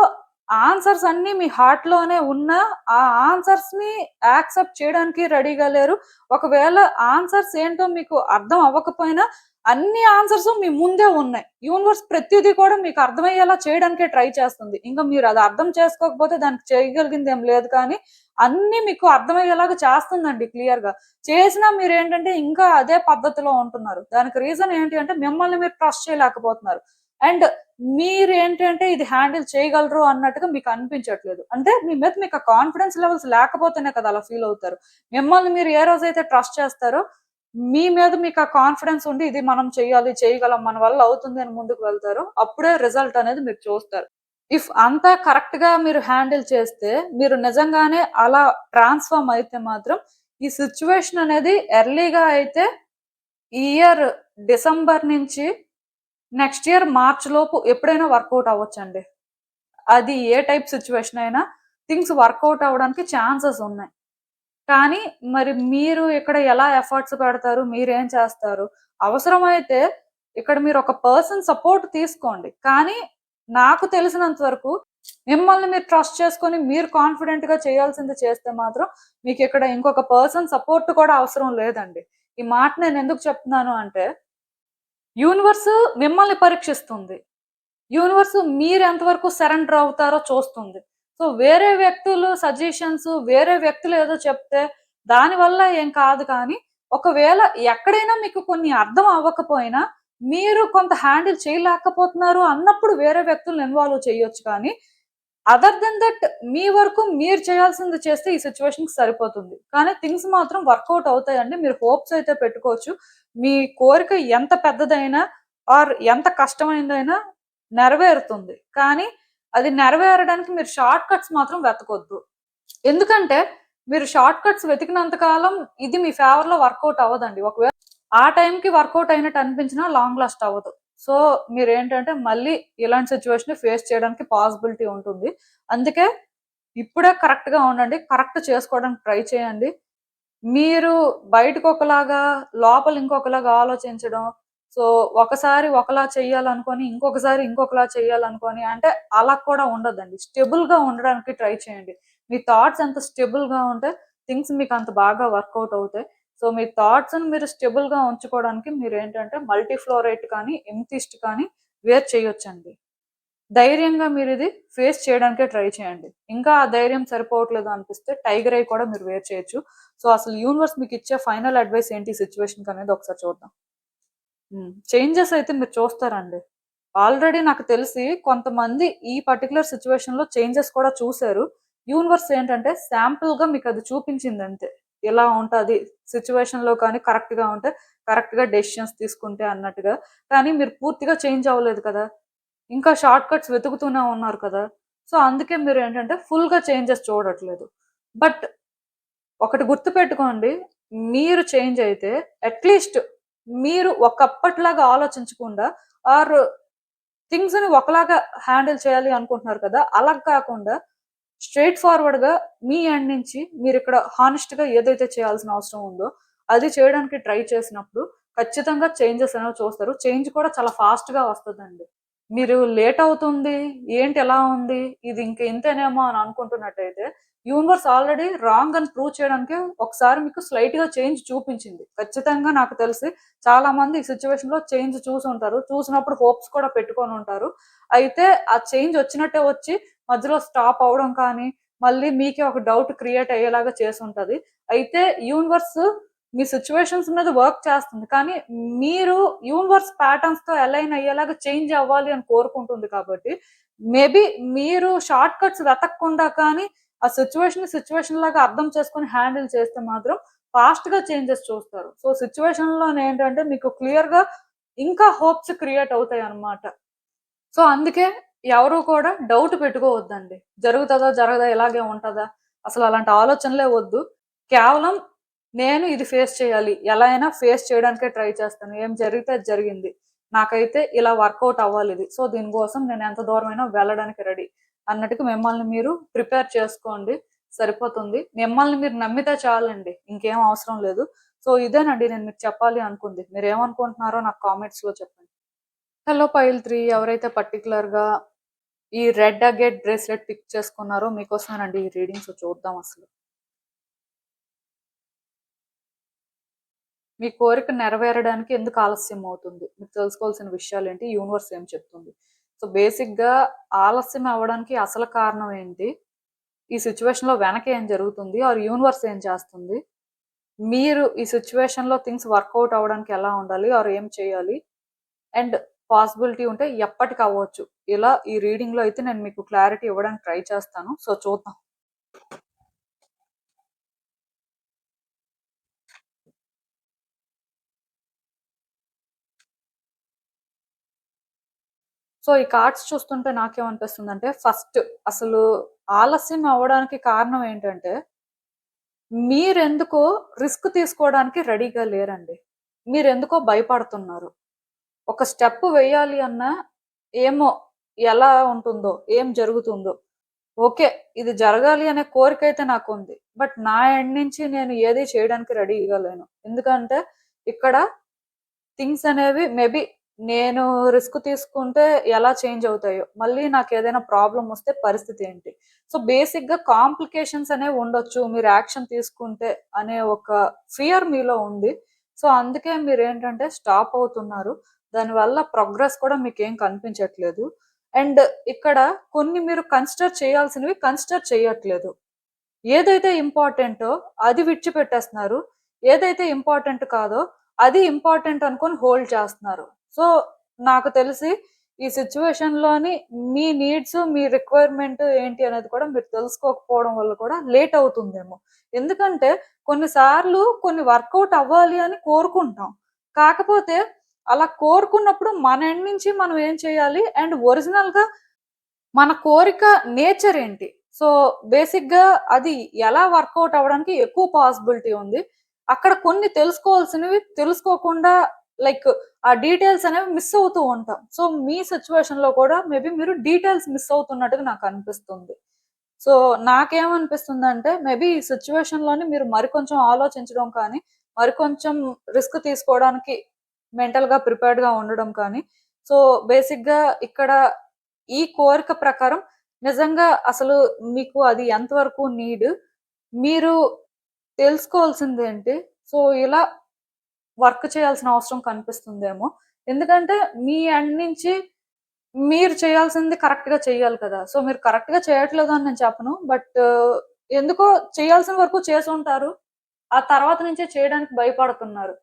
ఆన్సర్స్ అన్నీ మీ హార్ట్‌లోనే ఉన్నా, ఆ ఆన్సర్స్‌ని యాక్సెప్ట్ చేయడానికి రెడీగా లేరు. ఒకవేళ ఆన్సర్స్ ఏంటో మీకు అర్థం అవ్వకపోయినా, అన్ని ఆన్సర్స్ మీ ముందే ఉన్నాయి. యూనివర్స్ ప్రతిదీ కూడా మీకు అర్థమయ్యేలా చేయడానికే ట్రై చేస్తుంది. ఇంకా మీరు అది అర్థం చేసుకోకపోతే దానికి చేయగలిగింది ఏం లేదు. కానీ అన్నీ మీకు అర్థమయ్యేలాగా చేస్తుందండి క్లియర్‌గా. చేసినా మీరేంటంటే ఇంకా అదే పద్ధతిలో ఉంటున్నారు. దానికి రీజన్ ఏంటి అంటే మిమ్మల్ని మీరు ట్రస్ట్ చేయలేకపోతున్నారు. అండ్ మీరేంటంటే ఇది హ్యాండిల్ చేయగలరు అన్నట్టుగా మీకు అనిపించట్లేదు. అంటే మీ మీద మీకు ఆ కాన్ఫిడెన్స్ లెవెల్స్ లేకపోతేనే కదా అలా ఫీల్ అవుతారు. మిమ్మల్ని మీరు ఏ రోజైతే ట్రస్ట్ చేస్తారో, మీ మీద మీకు ఆ కాన్ఫిడెన్స్ ఉండి ఇది మనం చెయ్యాలి, చేయగలం, మన వల్ల అవుతుంది అని ముందుకు వెళ్తారో, అప్పుడే రిజల్ట్ అనేది మీరు చూస్తారు. ఇఫ్ అంతా కరెక్ట్ గా మీరు హ్యాండిల్ చేస్తే, మీరు నిజంగానే అలా ట్రాన్స్ఫార్మ్ అయితే మాత్రం ఈ సిచ్యువేషన్ అనేది ఎర్లీగా అయితే ఈ ఇయర్ డిసెంబర్ నుంచి నెక్స్ట్ ఇయర్ మార్చ్ లోపు ఎప్పుడైనా వర్కౌట్ అవ్వచ్చండి. అది ఏ టైప్ సిచ్యువేషన్ అయినా థింగ్స్ వర్కౌట్ అవ్వడానికి ఛాన్సెస్ ఉన్నాయి. కానీ మరి మీరు ఇక్కడ ఎలా ఎఫర్ట్స్ పెడతారు? మీరేం చేస్తారు? అవసరమైతే ఇక్కడ మీరు ఒక పర్సన్ సపోర్ట్ తీసుకోండి. కానీ నాకు తెలిసినంత వరకు మిమ్మల్ని మీరు ట్రస్ట్ చేసుకొని మీరు కాన్ఫిడెంట్ గా చేయాల్సింది చేస్తే మాత్రం మీకు ఇక్కడ ఇంకొక పర్సన్ సపోర్ట్ కూడా అవసరం లేదండి. ఈ మాట నేను ఎందుకు చెప్తున్నాను అంటే, యూనివర్స్ మిమ్మల్ని పరీక్షిస్తుంది. యూనివర్స్ మీరు ఎంతవరకు సరెండర్ అవుతారో చూస్తుంది. సో వేరే వ్యక్తులు సజెషన్స్, వేరే వ్యక్తులు ఏదో చెప్తే దానివల్ల ఏం కాదు. కానీ ఒకవేళ ఎక్కడైనా మీకు కొన్ని అర్థం అవ్వకపోయినా, మీరు కొంత హ్యాండిల్ చేయలేకపోతున్నారు అన్నప్పుడు వేరే వ్యక్తులను ఇన్వాల్వ్ చేయొచ్చు. కానీ అదర్ దెన్ దట్ మీ వరకు మీరు చేయాల్సింది చేస్తే ఈ సిచ్యువేషన్‌కి సరిపోతుంది. కానీ థింగ్స్ మాత్రం వర్కౌట్ అవుతాయండి. మీరు హోప్స్ అయితే పెట్టుకోవచ్చు. మీ కోరిక ఎంత పెద్దదైనా ఆర్ ఎంత కష్టమైనదైనా నెరవేరుతుంది. కానీ అది నెరవేరడానికి మీరు షార్ట్ కట్స్ మాత్రం వెతకొద్దు. ఎందుకంటే మీరు షార్ట్ కట్స్ వెతికినంత కాలం ఇది మీ ఫేవర్‌లో వర్కౌట్ అవ్వదండి. ఒకవేళ ఆ టైంకి వర్కౌట్ అయినట్టు అనిపించినా లాంగ్ లాస్ట్ అవ్వదు. సో మీరేంటంటే మళ్ళీ ఇలాంటి సిచ్యువేషన్ ఫేస్ చేయడానికి పాసిబిలిటీ ఉంటుంది. అందుకే ఇప్పుడే కరెక్ట్ గా ఉండండి. కరెక్ట్ చేసుకోవడానికి ట్రై చేయండి. మీరు బయటకు ఒకలాగా, లోపల ఇంకొకలాగా ఆలోచించడం, సో ఒకసారి ఒకలా చెయ్యాలనుకొని ఇంకొకసారి ఇంకొకలా చెయ్యాలనుకొని అంటే అలా కూడా ఉండదండి. స్టేబుల్ గా ఉండడానికి ట్రై చేయండి. మీ థాట్స్ ఎంత స్టేబుల్ గా ఉంటే థింగ్స్ మీకు అంత బాగా వర్కౌట్ అవుతాయి. సో మీ థాట్స్ ని మీరు స్టేబుల్ గా ఉంచుకోవడానికి మీరు ఏంటంటే మల్టీఫ్లోరైట్ కానీ, ఎమ్తిస్ట్ కానీ వేర్ చేయొచ్చండి. ధైర్యంగా మీరు ఇది ఫేస్ చేయడానికే ట్రై చేయండి. ఇంకా ఆ ధైర్యం సరిపోవట్లేదు అనిపిస్తే టైగర్ ఐ కూడా మీరు వేర్ చేయొచ్చు. సో అసలు యూనివర్స్ మీకు ఇచ్చే ఫైనల్ అడ్వైస్ ఏంటి సిచ్యువేషన్ అనేది ఒకసారి చూద్దాం. చేంజెస్ అయితే మీరు చూస్తారండి. ఆల్రెడీ నాకు తెలిసి కొంతమంది ఈ పర్టికులర్ సిచ్యువేషన్ లో చేంజెస్ కూడా చూసారు. యూనివర్స్ ఏంటంటే శాంపుల్ గా మీకు అది చూపించింది అంతే. ఎలా ఉంటది సిచ్యువేషన్ లో కానీ కరెక్ట్ గా ఉంటే, కరెక్ట్ గా డెసిషన్స్ తీసుకుంటే అన్నట్టుగా. కానీ మీరు పూర్తిగా చేంజ్ అవ్వలేదు కదా, ఇంకా షార్ట్ కట్స్ వెతుకుతూనే ఉన్నారు కదా. సో అందుకే మీరు ఏంటంటే ఫుల్ గా చేంజెస్ చూడట్లేదు. బట్ ఒకటి గుర్తుపెట్టుకోండి, మీరు చేంజ్ అయితే అట్లీస్ట్ మీరు ఒకప్పటిలాగా ఆలోచించకుండా ఆర్ థింగ్స్ ని ఒకలాగా హ్యాండిల్ చేయాలి అనుకుంటున్నారు కదా, అలా కాకుండా స్ట్రైట్ ఫార్వర్డ్ గా మీ ఎండ్ నుంచి మీరు ఇక్కడ హానెస్ట్ గా ఏదైతే చేయాల్సిన అవసరం ఉందో అది చేయడానికి ట్రై చేసినప్పుడు ఖచ్చితంగా చేంజెస్ అనేవి చూస్తారు. చేంజ్ కూడా చాలా ఫాస్ట్ గా వస్తుందండి. మీరు లేట్ అవుతుంది, ఏంటి ఎలా ఉంది, ఇది ఇంక ఇంతేనేమో అని అనుకుంటున్నట్టయితే యూనివర్స్ ఆల్రెడీ రాంగ్ అని ప్రూవ్ చేయడానికి ఒకసారి మీకు స్లైట్ గా చేంజ్ చూపించింది. ఖచ్చితంగా నాకు తెలిసి చాలా మంది ఈ సిచ్యువేషన్ లో చేంజ్ చూసి ఉంటారు, చూసినప్పుడు హోప్స్ కూడా పెట్టుకొని ఉంటారు. అయితే ఆ చేంజ్ వచ్చినట్టే వచ్చి మధ్యలో స్టాప్ అవడం కానీ మళ్ళీ మీకే ఒక డౌట్ క్రియేట్ అయ్యేలాగా చేసి ఉంటది. అయితే యూనివర్స్ మీ సిచ్యువేషన్స్ మీద వర్క్ చేస్తుంది, కానీ మీరు యూనివర్స్ ప్యాటర్న్స్ తో అలైన్ అయ్యేలాగా చేంజ్ అవ్వాలి అని కోరుకుంటుంది. కాబట్టి మేబీ మీరు షార్ట్ కట్స్ వెతకకుండా కానీ ఆ సిచ్యువేషన్ లాగా అర్థం చేసుకొని హ్యాండిల్ చేస్తే మాత్రం ఫాస్ట్ గా చేంజెస్ చూస్తారు. సో సిచ్యువేషన్ లో ఏంటంటే మీకు క్లియర్ గా ఇంకా హోప్స్ క్రియేట్ అవుతాయి అన్నమాట. సో అందుకే ఎవరు కూడా డౌట్ పెట్టుకోవద్దండి. జరుగుతుందా జరగదా, ఇలాగే ఉంటుందా, అసలు అలాంటి ఆలోచనలే వద్దు. కేవలం నేను ఇది ఫేస్ చేయాలి, ఎలా అయినా ఫేస్ చేయడానికే ట్రై చేస్తాను, ఏం జరిగితే అది జరిగింది, నాకైతే ఇలా వర్కౌట్ అవ్వాలి ఇది, సో దీనికోసం నేను ఎంత దూరమైనా వెళ్ళడానికి రెడీ అన్నట్టుగా మిమ్మల్ని మీరు ప్రిపేర్ చేసుకోండి, సరిపోతుంది. మిమ్మల్ని మీరు నమ్మితే చాలండి, ఇంకేం అవసరం లేదు. సో ఇదేనండి నేను మీకు చెప్పాలి అనుకుంది. మీరు ఏమనుకుంటున్నారో నాకు కామెంట్స్ లో చెప్పండి. హలో పైల్ 3, ఎవరైతే పర్టికులర్ గా ఈ రెడ్ అగేట్ బ్రేస్లెట్ పిక్ చేసుకున్నారో మీకోసమేనండి ఈ రీడింగ్స్. చూద్దాం అసలు మీ కోరిక నెరవేరడానికి ఎందుకు ఆలస్యం అవుతుంది, మీకు తెలుసుకోవాల్సిన విషయాలు ఏంటి, యూనివర్స్ ఏం చెప్తుంది. సో బేసిక్ గా ఆలస్యం అవ్వడానికి అసలు కారణం ఏంటి, ఈ సిచ్యువేషన్ లో వెనక ఏం జరుగుతుంది, ఆర్ యూనివర్స్ ఏం చేస్తుంది, మీరు ఈ సిచ్యువేషన్ లో థింగ్స్ వర్కౌట్ అవ్వడానికి ఎలా ఉండాలి ఆర్ ఏం చేయాలి, అండ్ పాసిబిలిటీ ఉంటే ఎప్పటికి అవ్వచ్చు. ఇలా ఈ రీడింగ్ లో అయితే నేను మీకు క్లారిటీ ఇవ్వడానికి ట్రై చేస్తాను. సో చూద్దాం. సో ఈ కార్డ్స్ చూస్తుంటే నాకేమనిపిస్తుంది అంటే, ఫస్ట్ అసలు ఆలస్యం అవ్వడానికి కారణం ఏంటంటే మీరెందుకో రిస్క్ తీసుకోవడానికి రెడీగా లేరండి. మీరెందుకో భయపడుతున్నారు. ఒక స్టెప్ వేయాలి అన్నా ఏమో ఎలా ఉంటుందో, ఏం జరుగుతుందో, ఓకే ఇది జరగాలి అనే కోరిక అయితే నాకు ఉంది, బట్ నా ఎండ్ నుంచి నేను ఏది చేయడానికి రెడీగా లేను. ఎందుకంటే ఇక్కడ థింగ్స్ అనేవి మేబీ నేను రిస్క్ తీసుకుంటే ఎలా చేంజ్ అవుతాయో, మళ్ళీ నాకు ఏదైనా ప్రాబ్లం వస్తే పరిస్థితి ఏంటి. సో బేసిక్ గా కాంప్లికేషన్స్ అనేవి ఉండొచ్చు మీరు యాక్షన్ తీసుకుంటే అనే ఒక ఫియర్ మీలో ఉంది. సో అందుకే మీరు ఏంటంటే స్టాప్ అవుతున్నారు. దానివల్ల ప్రోగ్రెస్ కూడా మీకు ఏం కనిపించట్లేదు. అండ్ ఇక్కడ కొన్ని మీరు కన్సిడర్ చేయాల్సినవి కన్సిడర్ చేయట్లేదు. ఏదైతే ఇంపార్టెంటో అది విడిచిపెట్టేస్తున్నారు, ఏదైతే ఇంపార్టెంట్ కాదో అది ఇంపార్టెంట్ అనుకొని హోల్డ్ చేస్తున్నారు. సో నాకు తెలిసి ఈ సిచ్యువేషన్ లోని మీ నీడ్స్, మీ రిక్వైర్మెంట్ ఏంటి అనేది కూడా మీరు తెలుసుకోకపోవడం వల్ల కూడా లేట్ అవుతుందేమో. ఎందుకంటే కొన్నిసార్లు కొన్ని వర్కౌట్ అవ్వాలి అని కోరుకుంటాం, కాకపోతే అలా కోరుకున్నప్పుడు మన ఎండ్ నుంచి మనం ఏం చేయాలి, అండ్ ఒరిజినల్ గా మన కోరిక నేచర్ ఏంటి, సో బేసిక్ గా అది ఎలా వర్కౌట్ అవ్వడానికి ఎక్కువ పాసిబిలిటీ ఉంది. అక్కడ కొన్ని తెలుసుకోవాల్సినవి తెలుసుకోకుండా లైక్ ఆ డీటెయిల్స్ అనేవి మిస్ అవుతూ ఉంటాం. సో మీ సిచ్యువేషన్ లో కూడా మేబీ మీరు డీటెయిల్స్ మిస్ అవుతున్నట్టుగా నాకు అనిపిస్తుంది. సో నాకేమనిపిస్తుంది అంటే మేబీ ఈ సిచ్యువేషన్ లోని మీరు మరికొంచెం ఆలోచించడం కానీ, మరికొంచెం రిస్క్ తీసుకోవడానికి మెంటల్ గా ప్రిపేర్డ్ గా ఉండడం కానీ. సో బేసిక్ గా ఇక్కడ ఈ కోరిక ప్రకారం నిజంగా అసలు మీకు అది ఎంతవరకు నీడ్ మీరు తెలుసుకోవాల్సింది ఏంటి. సో ఇలా వర్క్ చేయాల్సిన అవసరం కనిపిస్తుందేమో. ఎందుకంటే మీ ఎండ్ నుంచి మీరు చేయాల్సింది కరెక్ట్ గా చేయాలి కదా. సో మీరు కరెక్ట్ గా చేయట్లేదు అని నేను చెప్పను, బట్ ఎందుకో చేయాల్సిన వరకు చేసి ఉంటారు, ఆ తర్వాత నుంచే చేయడానికి భయపడుతున్నారు.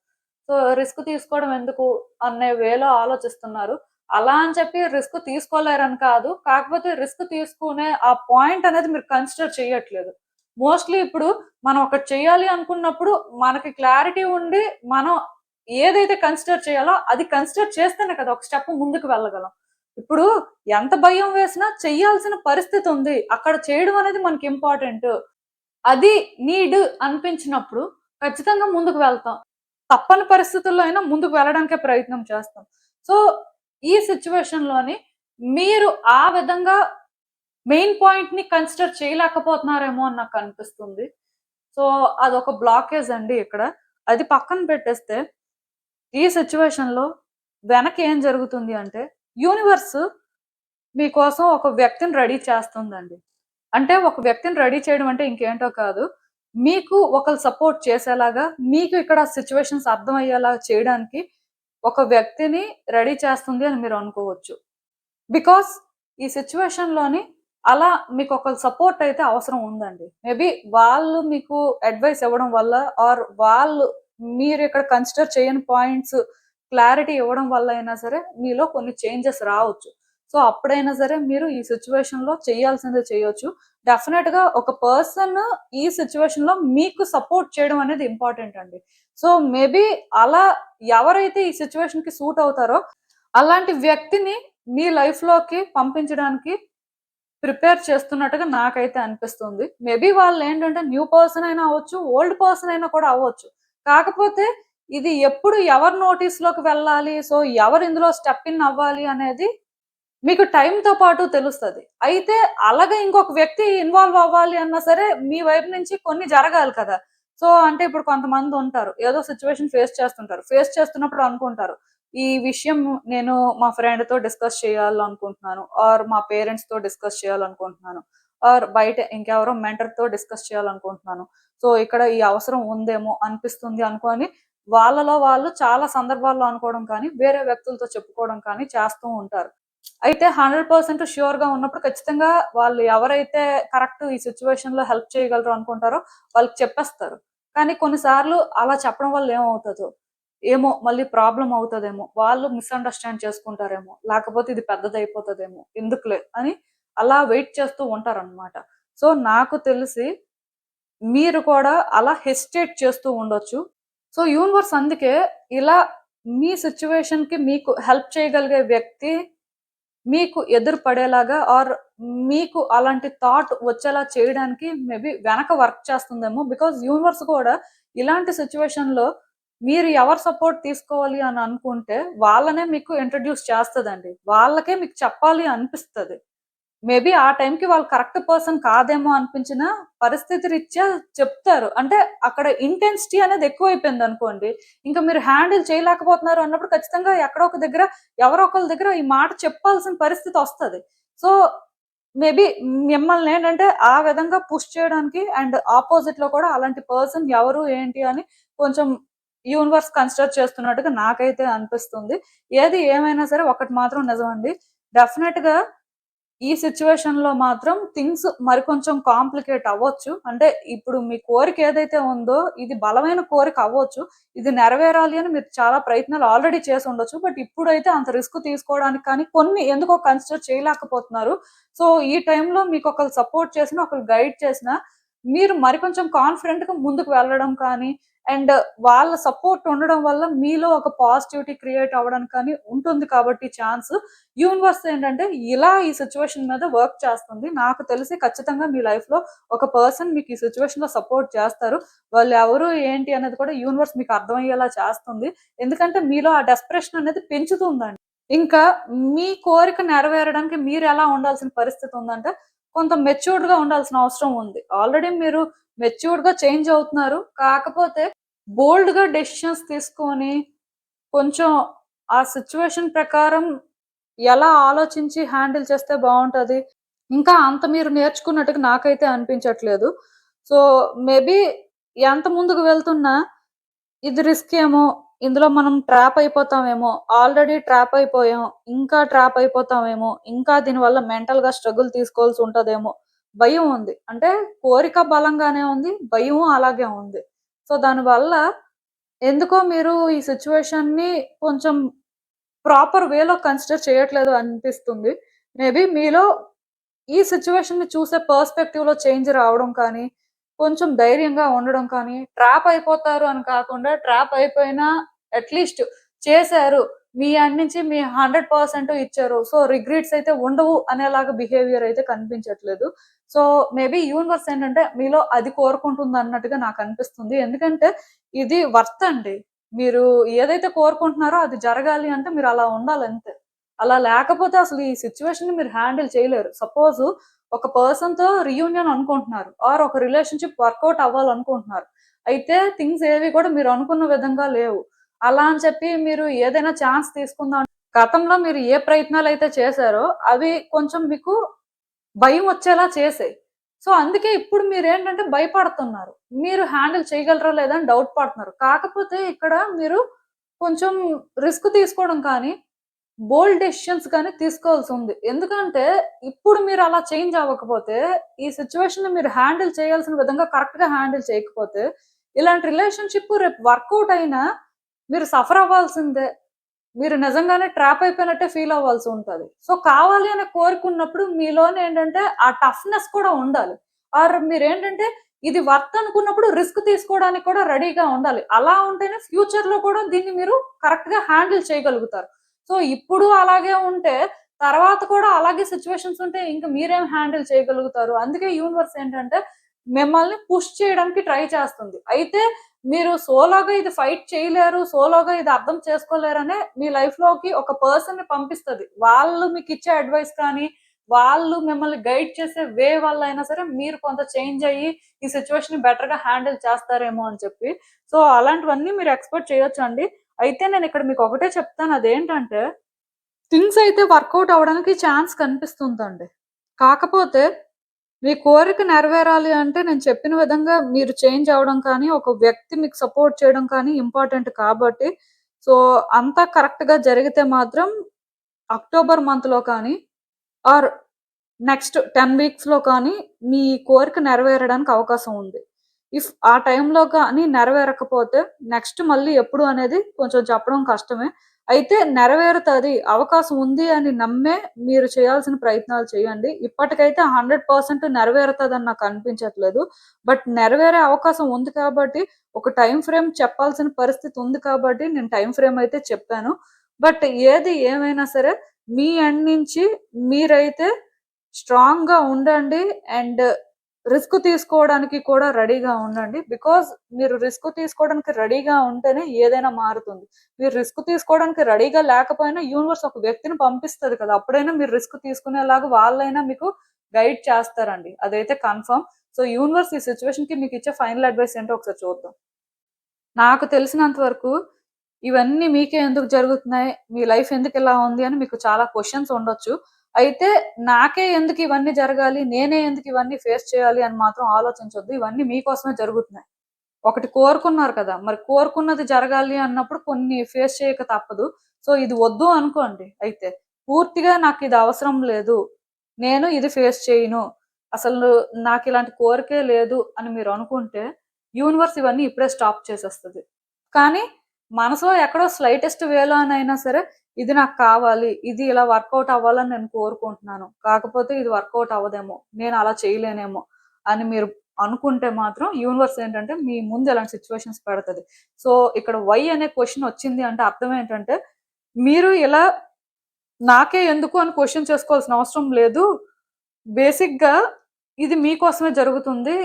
సో రిస్క్ తీసుకోవడం ఎందుకు అనే వేలో ఆలోచిస్తున్నారు. అలా అని చెప్పి రిస్క్ తీసుకోలేరని కాదు, కాకపోతే రిస్క్ తీసుకునే ఆ పాయింట్ అనేది మీరు కన్సిడర్ చేయట్లేదు. మోస్ట్లీ ఇప్పుడు మనం ఒకటి చేయాలి అనుకున్నప్పుడు మనకి క్లారిటీ ఉండి మనం ఏదైతే కన్సిడర్ చేయాలో అది కన్సిడర్ చేస్తేనే కదా ఒక స్టెప్ ముందుకు వెళ్ళగలం. ఇప్పుడు ఎంత భయం వేసినా చెయ్యాల్సిన పరిస్థితి ఉంది, అక్కడ చేయడం అనేది మనకి ఇంపార్టెంట్, అది నీడ్ అనిపించినప్పుడు ఖచ్చితంగా ముందుకు వెళ్తాం. తప్పని పరిస్థితుల్లో అయినా ముందుకు వెళ్ళడానికే ప్రయత్నం చేస్తాం. సో ఈ సిచ్యువేషన్ లోని మీరు ఆ విధంగా మెయిన్ పాయింట్ ని కన్సిడర్ చేయలేకపోతున్నారేమో అని నాకు అనిపిస్తుంది. సో అదొక బ్లాకేజ్ అండి ఇక్కడ. అది పక్కన పెట్టేస్తే ఈ సిచ్యువేషన్ లో వెనక ఏం జరుగుతుంది అంటే యూనివర్స్ మీకోసం ఒక వ్యక్తిని రెడీ చేస్తుందండి. అంటే ఒక వ్యక్తిని రెడీ చేయడం అంటే ఇంకేంటో కాదు. మీకు ఒకళ్ళు సపోర్ట్ చేసేలాగా, మీకు ఇక్కడ సిట్యుయేషన్స్ అర్థమయ్యేలా చేయడానికి ఒక వ్యక్తిని రెడీ చేస్తుంది అని మీరు అనుకోవచ్చు. బికాస్ ఈ సిట్యుయేషన్‌లోని అలా మీకొకళ్ళ సపోర్ట్ అయితే అవసరం ఉందండి. మేబీ వాళ్ళు మీకు అడ్వైస్ ఇవ్వడం వల్ల ఆర్ వాళ్ళు మీరిక్కడ కన్సిడర్ చేయని పాయింట్స్ క్లారిటీ ఇవ్వడం వల్ల అయినా సరే మీలో కొన్ని చేంజెస్ రావచ్చు. సో, అప్పుడైనా సరే మీరు ఈ సిట్యుయేషన్‌లో చేయాల్సిందే చేయొచ్చు. డెఫినెట్‌గా ఒక పర్సన్ ఈ సిట్యుయేషన్‌లో మీకు సపోర్ట్ చేయడం అనేది ఇంపార్టెంట్ అండి. సో, మేబీ అలా ఎవరైతే ఈ సిట్యుయేషన్‌కి సూట్ అవుతారో అలాంటి వ్యక్తిని మీ లైఫ్‌లోకి పంపించడానికి ప్రిపేర్ చేస్తున్నట్టుగా నాకైతే అనిపిస్తుంది. మేబీ వాళ్ళేంటంటే న్యూ పర్సన్ అయినా అవ్వచ్చు, ఓల్డ్ పర్సన్ అయినా కూడా అవ్వచ్చు. కాకపోతే ఇది ఎప్పుడు ఎవరి నోటీస్‌లోకి వెళ్ళాలి, సో ఎవరు ఇందులో స్టెప్ ఇన్ అవ్వాలి అనేది మీకు టైమ్‌తో పాటు తెలుస్తది. అయితే అలాగే ఇంకొక వ్యక్తి ఇన్వాల్వ్ అవ్వాలి అన్నా సరే మీ వైపు నుంచి కొన్ని జరగాలి కదా! సో, అంటే ఇప్పుడు కొంతమందుంటారు. ఏదో సిట్యుయేషన్ ఫేస్ చేస్తుంటారు. ఫేస్ చేస్తున్నప్పుడు అనుకుంటారు. ఈ విషయం నేను మా ఫ్రెండ్‌తో డిస్కస్ చేయాలనుకుంటున్నాను. ఆర్ మా పేరెంట్స్‌తో డిస్కస్ చేయాలనుకుంటున్నాను. ఆర్ బయట ఇంకెవరో మెంటర్‌తో డిస్కస్ చేయాలనుకుంటున్నాను. సో, ఇక్కడ ఈ అవసరం ఉందేమో అనిపిస్తుంది అనుకోని వాళ్ళలో వాళ్ళు చాలా సందర్భాల్లో అనుకోవడం కానీ, వేరే వ్యక్తులతో చెప్పుకోవడం కానీ చేస్తూ ఉంటారు. అయితే 100% ష్యూర్‌గా ఉన్నప్పుడు ఖచ్చితంగా వాళ్ళు ఎవరైతే కరెక్ట్ ఈ సిట్యుయేషన్‌లో హెల్ప్ చేయగలరు అనుకుంటారో వాళ్ళకి చెప్పేస్తారు. కానీ కొన్ని సార్లు అలా చెప్పడం వల్ల ఏమవుతదో, ఏమో మళ్ళీ ప్రాబ్లమ్ అవుతదేమో, వాళ్ళు మిస్‌అండర్‌స్టాండ్ చేసుకుంటారేమో, లేకపోతే ఇది పెద్దదయిపోతదేమో, ఎందుకులే అని అలా వెయిట్ చేస్తూ ఉంటారనమాట. సో, నాకు తెలిసి మీరు కూడా అలా హెసిటేట్ చేస్తూ ఉండొచ్చు. సో, యూనివర్స్ అందుకే ఇలా మీ సిట్యుయేషన్‌కి మీకు హెల్ప్ చేయగలిగే వ్యక్తి మీకు ఎదురు పడేలాగా ఆర్ మీకు అలాంటి థాట్ వచ్చేలా చేయడానికి మేబీ వెనక వర్క్ చేస్తుందేమో. బికాజ్ యూనివర్స్ కూడా ఇలాంటి సిట్యుయేషన్‌లో మీరు ఎవరి సపోర్ట్ తీసుకోవాలి అని అనుకుంటే వాళ్ళనే మీకు ఇంట్రొడ్యూస్ చేస్తదండి. వాళ్ళకే మీకు చెప్పాలి అనిపిస్తది. మేబీ ఆ టైంకి వాళ్ళు కరెక్ట్ పర్సన్ కాదేమో అనిపించినా పరిస్థితి రీత్యా చెప్తారు. అంటే అక్కడ ఇంటెన్సిటీ అనేది ఎక్కువైపోయిందనుకోండి. ఇంక మీరు హ్యాండిల్ చేయలేకపోతున్నారు అన్నప్పుడు ఖచ్చితంగా ఎక్కడో ఒక దగ్గర ఎవరో ఒకళ్ళ దగ్గర ఈ మాట చెప్పాల్సిన పరిస్థితొస్తది. సో, మేబీ మిమ్మల్నేంటంటే ఆ విధంగా పుష్ చేయడానికి అండ్ ఆపోజిట్‌లో కూడా అలాంటి పర్సన్ ఎవరు, ఏంటి అని కొంచెం యూనివర్స్ కన్సిడర్ చేస్తున్నట్టుగా నాకైతే అనిపిస్తుంది. ఏది ఏమైనా సరే ఒకటి మాత్రం నిజమండి. డెఫినెట్‌గా ఈ సిట్యుయేషన్‌లో మాత్రం థింగ్స్ మరికొంచెం కాంప్లికేట్ అవ్వచ్చు. అంటే ఇప్పుడు మీ కోరిక ఏదైతే ఉందో ఇది బలమైన కోరిక అవ్వచ్చు. ఇది నెరవేరాలి అని మీరు చాలా ప్రయత్నాలు ఆల్రెడీ చేసుండొచ్చు. బట్ ఇప్పుడైతే అంత రిస్క్ తీసుకోవడానికి కానీ కొన్ని ఎందుకో కన్సిడర్ చేయలేకపోతున్నారు. సో, ఈ టైంలో మీకొకళ్ళు సపోర్ట్ చేసినా, ఒకళ్ళు గైడ్ చేసినా మీరు మరికొంచెం కాన్ఫిడెంట్‌గా ముందుకు వెళ్ళడం కానీ అండ్ వాళ్ళ సపోర్ట్ ఉండడం వల్ల మీలో ఒక పాజిటివిటీ క్రియేట్ అవ్వడానికి కానీ ఉంటుంది కాబట్టి ఛాన్స్. యూనివర్స్ ఏంటంటే ఇలా ఈ సిట్యుయేషన్ మీద వర్క్ చేస్తుంది. నాకు తెలిసి ఖచ్చితంగా మీ లైఫ్‌లో ఒక పర్సన్ మీకు ఈ సిట్యుయేషన్‌లో సపోర్ట్ చేస్తారు. వాళ్ళెవరు ఏంటి అనేది కూడా యూనివర్స్ మీకు అర్థమయ్యేలా చేస్తుంది. ఎందుకంటే మీలో ఆ డెస్పరేషన్ అనేది పెంచుతుందండి. ఇంకా మీ కోరిక నెరవేరడానికి మీరెలా ఉండాల్సిన పరిస్థితి ఉందంటే కొంత మెచ్యూర్డ్‌గా ఉండాల్సిన అవసరం ఉంది. ఆల్రెడీ మీరు మెచ్యూర్డ్‌గా చేంజ్ అవుతున్నారు. కాకపోతే బోల్డ్‌గా డెసిషన్స్ తీసుకొని కొంచెం ఆ సిట్యుయేషన్ ప్రకారం ఎలా ఆలోచించి హ్యాండిల్ చేస్తే బావుంటది. ఇంకా అంత మీరు నేర్చుకున్నట్టుగా నాకైతే అనిపించట్లేదు. సో, మేబీ ఎంత ముందుకు వెళ్తున్నా ఇది రిస్క్ ఏమో, ఇందులో మనం ట్రాప్ అయిపోతామేమో, ఆల్రెడీ ట్రాప్ అయిపోయాం, ఇంకా ట్రాప్ అయిపోతామేమో, ఇంకా దీనివల్ల మెంటల్‌గా స్ట్రగుల్ తీసుకోవాల్సి ఉంటదేమో, భయం ఉంది. అంటే కోరిక బలంగానే ఉంది, భయము అలాగే ఉంది. సో, దానివల్ల ఎందుకో మీరు ఈ సిట్యుయేషన్‌ని కొంచెం ప్రాపర్ వేలో కన్సిడర్ చేయట్లేదు అనిపిస్తుంది. మేబీ మీలో ఈ సిట్యుయేషన్‌ని చూసే పర్స్‌పెక్టివ్‌లో చేంజ్ రావడం కానీ, కొంచెం ధైర్యంగా ఉండడం కానీ, ట్రాప్ అయిపోతారు అని కాకుండా ట్రాప్ అయిపోయినా అట్‌లీస్ట్ చేశారు. మీ ఎండ్ నుంచి మీ 100% ఇచ్చారు. సో, రిగ్రెట్స్ అయితే ఉండవు అనేలాగా బిహేవియర్ అయితే కనిపించట్లేదు. సో, మేబీ యూనివర్స్ ఏంటంటే మీలో అది కోరుకుంటుందన్నట్టుగా నాకనిపిస్తుంది. ఎందుకంటే ఇది వర్త్ అండి. మీరు ఏదైతే కోరుకుంటున్నారో అది జరగాలి అంటే మీరు అలా ఉండాలంతే. అలా లేకపోతే అసలు ఈ సిట్యుయేషన్‌ని మీరు హ్యాండిల్ చేయలేరు. సపోజు ఒక పర్సన్‌తో రీయూనియన్ అనుకుంటున్నారు. ఆర్ ఒక రిలేషన్‌షిప్ వర్కౌట్ అవ్వాలనుకుంటున్నారు. అయితే థింగ్స్ ఏవి కూడా మీరు అనుకున్న విధంగా లేవు. అలా అని చెప్పి మీరు ఏదైనా ఛాన్స్ తీసుకుందాం గతంలో మీరు ఏ ప్రయత్నాలైతే చేశారో అవి కొంచెం మీకు భయం వచ్చేలా చేసాయి. సో అందుకే ఇప్పుడు మీరేంటంటే భయపడుతున్నారు. మీరు హ్యాండిల్ చేయగలరా లేదా అని డౌట్ పడుతున్నారు. కాకపోతే ఇక్కడ మీరు కొంచెం రిస్క్ తీసుకోవడం కానీ, బోల్డ్ డెసిషన్స్ కానీ తీసుకోవాల్సుంది. ఎందుకంటే ఇప్పుడు మీరు అలా చేంజ్ అవ్వకపోతే, ఈ సిట్యుయేషన్‌ని మీరు హ్యాండిల్ చేయాల్సిన విధంగా కరెక్ట్‌గా హ్యాండిల్ చేయకపోతే, ఇలాంటి రిలేషన్‌షిప్ రేపు వర్కౌట్ అయినా మీరు సఫర్ అవ్వాల్సిందే. మీరు నిజంగానే ట్రాప్ అయిపోయినట్టే ఫీల్ అవ్వాల్సి ఉంటది. సో, కావాలి అనే కోరికున్నప్పుడు మీలోనేంటంటే ఆ టఫ్‌నెస్ కూడా ఉండాలి. ఆర్ మీరేంటంటే ఇది వర్త్ అనుకున్నప్పుడు రిస్క్ తీసుకోవడానికి కూడా రెడీగా ఉండాలి. అలా ఉంటేనే ఫ్యూచర్‌లో కూడా దీన్ని మీరు కరెక్ట్‌గా హ్యాండిల్ చేయగలుగుతారు. సో, ఇప్పుడు అలాగే ఉంటే తర్వాత కూడా అలాగే సిట్యుయేషన్స్ ఉంటే ఇంక మీరేం హ్యాండిల్ చేయగలుగుతారు? అందుకే యూనివర్స్ ఏంటంటే మిమ్మల్ని పుష్ చేయడానికి ట్రై చేస్తుంది. అయితే మీరు సోలోగా ఇది ఫైట్ చేయలేరు, సోలోగా ఇది అర్థం చేసుకోలేరనే మీ లైఫ్‌లోకి ఒక పర్సన్‌ని పంపిస్తది. వాళ్ళు మీకిచ్చే అడ్వైస్ కానీ, వాళ్ళు మిమ్మల్ని గైడ్ చేసే వే వల్ల అయినా సరే మీరు కొంత చేంజ్ అయ్యి, ఈ సిట్యుయేషన్‌ని బెటర్‌గా హ్యాండిల్ చేస్తారేమో అని చెప్పి. సో, అలాంటివన్నీ మీరు ఎక్స్‌పెక్ట్ చేయొచ్చండి. అయితే నేనిక్కడ మీకొకటే చెప్తాను అదేంటంటే, థింగ్స్ అయితే వర్కౌట్ అవ్వడానికి ఛాన్స్ కనిపిస్తుందండి. కాకపోతే మీ కోరిక నెరవేరాలి అంటే నేను చెప్పిన విధంగా మీరు చేంజ్ అవ్వడం కానీ, ఒక వ్యక్తి మీకు సపోర్ట్ చేయడం కానీ ఇంపార్టెంట్ కాబట్టి, సో, అంతా కరెక్ట్‌గా జరిగితే మాత్రం అక్టోబర్ మంత్‌లో కానీ ఆర్ నెక్స్ట్ 10 వీక్స్‌లో కానీ మీ కోరిక నెరవేరడానికి అవకాశం ఉంది. ఇఫ్ ఆ టైంలో కానీ నెరవేరకపోతే నెక్స్ట్ మళ్ళీ ఎప్పుడు అనేది కొంచెం చెప్పడం కష్టమే. అయితే నెరవేరుతది, అవకాశం ఉంది అని నమ్మే మీరు చేయాల్సిన ప్రయత్నాలు చేయండి. ఇప్పటికైతే 100% నెరవేరుతదని నాకు అనిపించట్లేదు. బట్ నెరవేరే అవకాశం ఉంది కాబట్టి, ఒక టైమ్ ఫ్రేమ్ చెప్పాల్సిన పరిస్థితి ఉంది కాబట్టి నేను టైమ్ ఫ్రేమ్ అయితే చెప్పాను. బట్ ఏది ఏమైనా సరే మీ ఎండ్ నుంచి మీరైతే స్ట్రాంగ్‌గా ఉండండి. అండ్ రిస్క్ తీసుకోవడానికి కూడా రెడీగా ఉండండి. బికాజ్ మీరు రిస్క్ తీసుకోవడానికి రెడీగా ఉంటేనే ఏదైనా మారుతుంది. మీరు రిస్క్ తీసుకోవడానికి రెడీగా లేకపోయినా యూనివర్స్ ఒక వ్యక్తిని పంపిస్తది కదా! అప్పుడైనా మీరు రిస్క్ తీసుకునేలాగా వాళ్ళైనా మీకు గైడ్ చేస్తారండి. అదైతే కన్ఫర్మ్. సో, యూనివర్స్ ఈ సిట్యుయేషన్‌కి మీకిచ్చే ఫైనల్ అడ్వైస్ ఏంటో ఒకసారి చూద్దాం. నాకు తెలిసినంత వరకు ఇవన్నీ మీకే ఎందుకు జరుగుతున్నాయి? మీ లైఫ్ ఎందుకిలా ఉంది అని మీకు చాలా క్వెషన్స్ ఉండొచ్చు. అయితే నాకే ఎందుకు ఇవన్నీ జరగాలి? నేనే ఎందుకు ఇవన్నీ ఫేస్ చేయాలి అని మాత్రం ఆలోచించొద్దు. ఇవన్నీ మీకోసమే జరుగుతున్నాయి. ఒకటి కోరుకున్నారు కదా! మరి కోరుకున్నది జరగాలి అన్నప్పుడు కొన్ని ఫేస్ చేయక తప్పదు. సో, ఇది వద్దు అనుకోండి అయితే. పూర్తిగా నాకిది అవసరం లేదు. నేను ఇది ఫేస్ చేయను. అసలు నాకిలాంటి కోరికే లేదు అని మీరు అనుకుంటే, యూనివర్స్ ఇవన్నీ ఇప్పుడే స్టాప్ చేసేస్తది. కానీ మనసులో ఎక్కడో స్లైటెస్ట్ వేలోనైనా సరే, ఇది నాకు కావాలి. ఇది ఇలా వర్కౌట్ అవ్వాలని నేను కోరుకుంటున్నాను. కాకపోతే ఇది వర్కౌట్ అవ్వదేమో. నేను అలా చేయలేనేమో అని మీరు అనుకుంటే మాత్రం యూనివర్స్ ఏంటంటే మీ ముందు ఇలాంటి సిట్యుయేషన్స్ పెడతది. సో, ఇక్కడ వై అనే క్వెషన్ వచ్చింది అంటే అర్థం ఏంటంటే, మీరు ఇలా నాకే ఎందుకు అని క్వెషన్ చేసుకోవాల్సిన అవసరం లేదు. బేసిక్‌గా ఇది మీకోసమే జరుగుతుంది.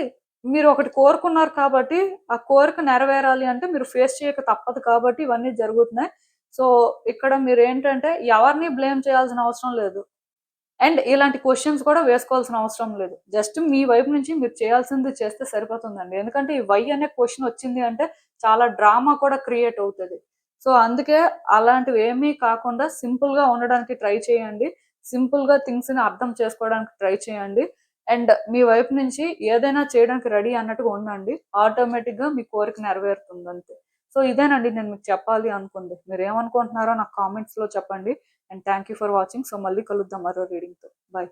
మీరు ఒకటి కోరుకున్నారు కాబట్టి, ఆ కోరిక నెరవేరాలి అంటే మీరు ఫేస్ చేయక తప్పదు కాబట్టి ఇవన్నీ జరుగుతున్నాయి. సో, ఇక్కడ మీరేంటంటే ఎవరిని బ్లేమ్ చేయాల్సిన అవసరం లేదు. అండ్ ఇలాంటి క్వెషన్స్ కూడా వేసుకోవాల్సిన అవసరం లేదు. జస్ట్ మీ వైపు నుంచి మీరు చేయాల్సింది చేస్తే సరిపోతుందండి. ఎందుకంటే ఈ వై అనే క్వెషన్ వచ్చింది అంటే చాలా డ్రామా కూడా క్రియేట్ అవుతది. సో, అందుకే అలాంటివేమీ కాకుండా సింపుల్‌గా ఉండడానికి ట్రై చేయండి. సింపుల్‌గా థింగ్స్‌ని అర్థం చేసుకోవడానికి ట్రై చేయండి. అండ్ మీ వైపు నుంచి ఏదైనా చేయడానికి రెడీ అన్నట్టుగా ఉండండి. ఆటోమేటిక్‌గా మీ కోరిక నెరవేరుతుందంతే. సో, ఇదేనండి నేను మీకు చెప్పాలి అనుకుంది. మీరేమనుకుంటున్నారో నాకు కామెంట్స్‌లో చెప్పండి. And thank you for watching. So, మళ్ళీ కలుద్దాం మరో రీడింగ్‌తో. బై.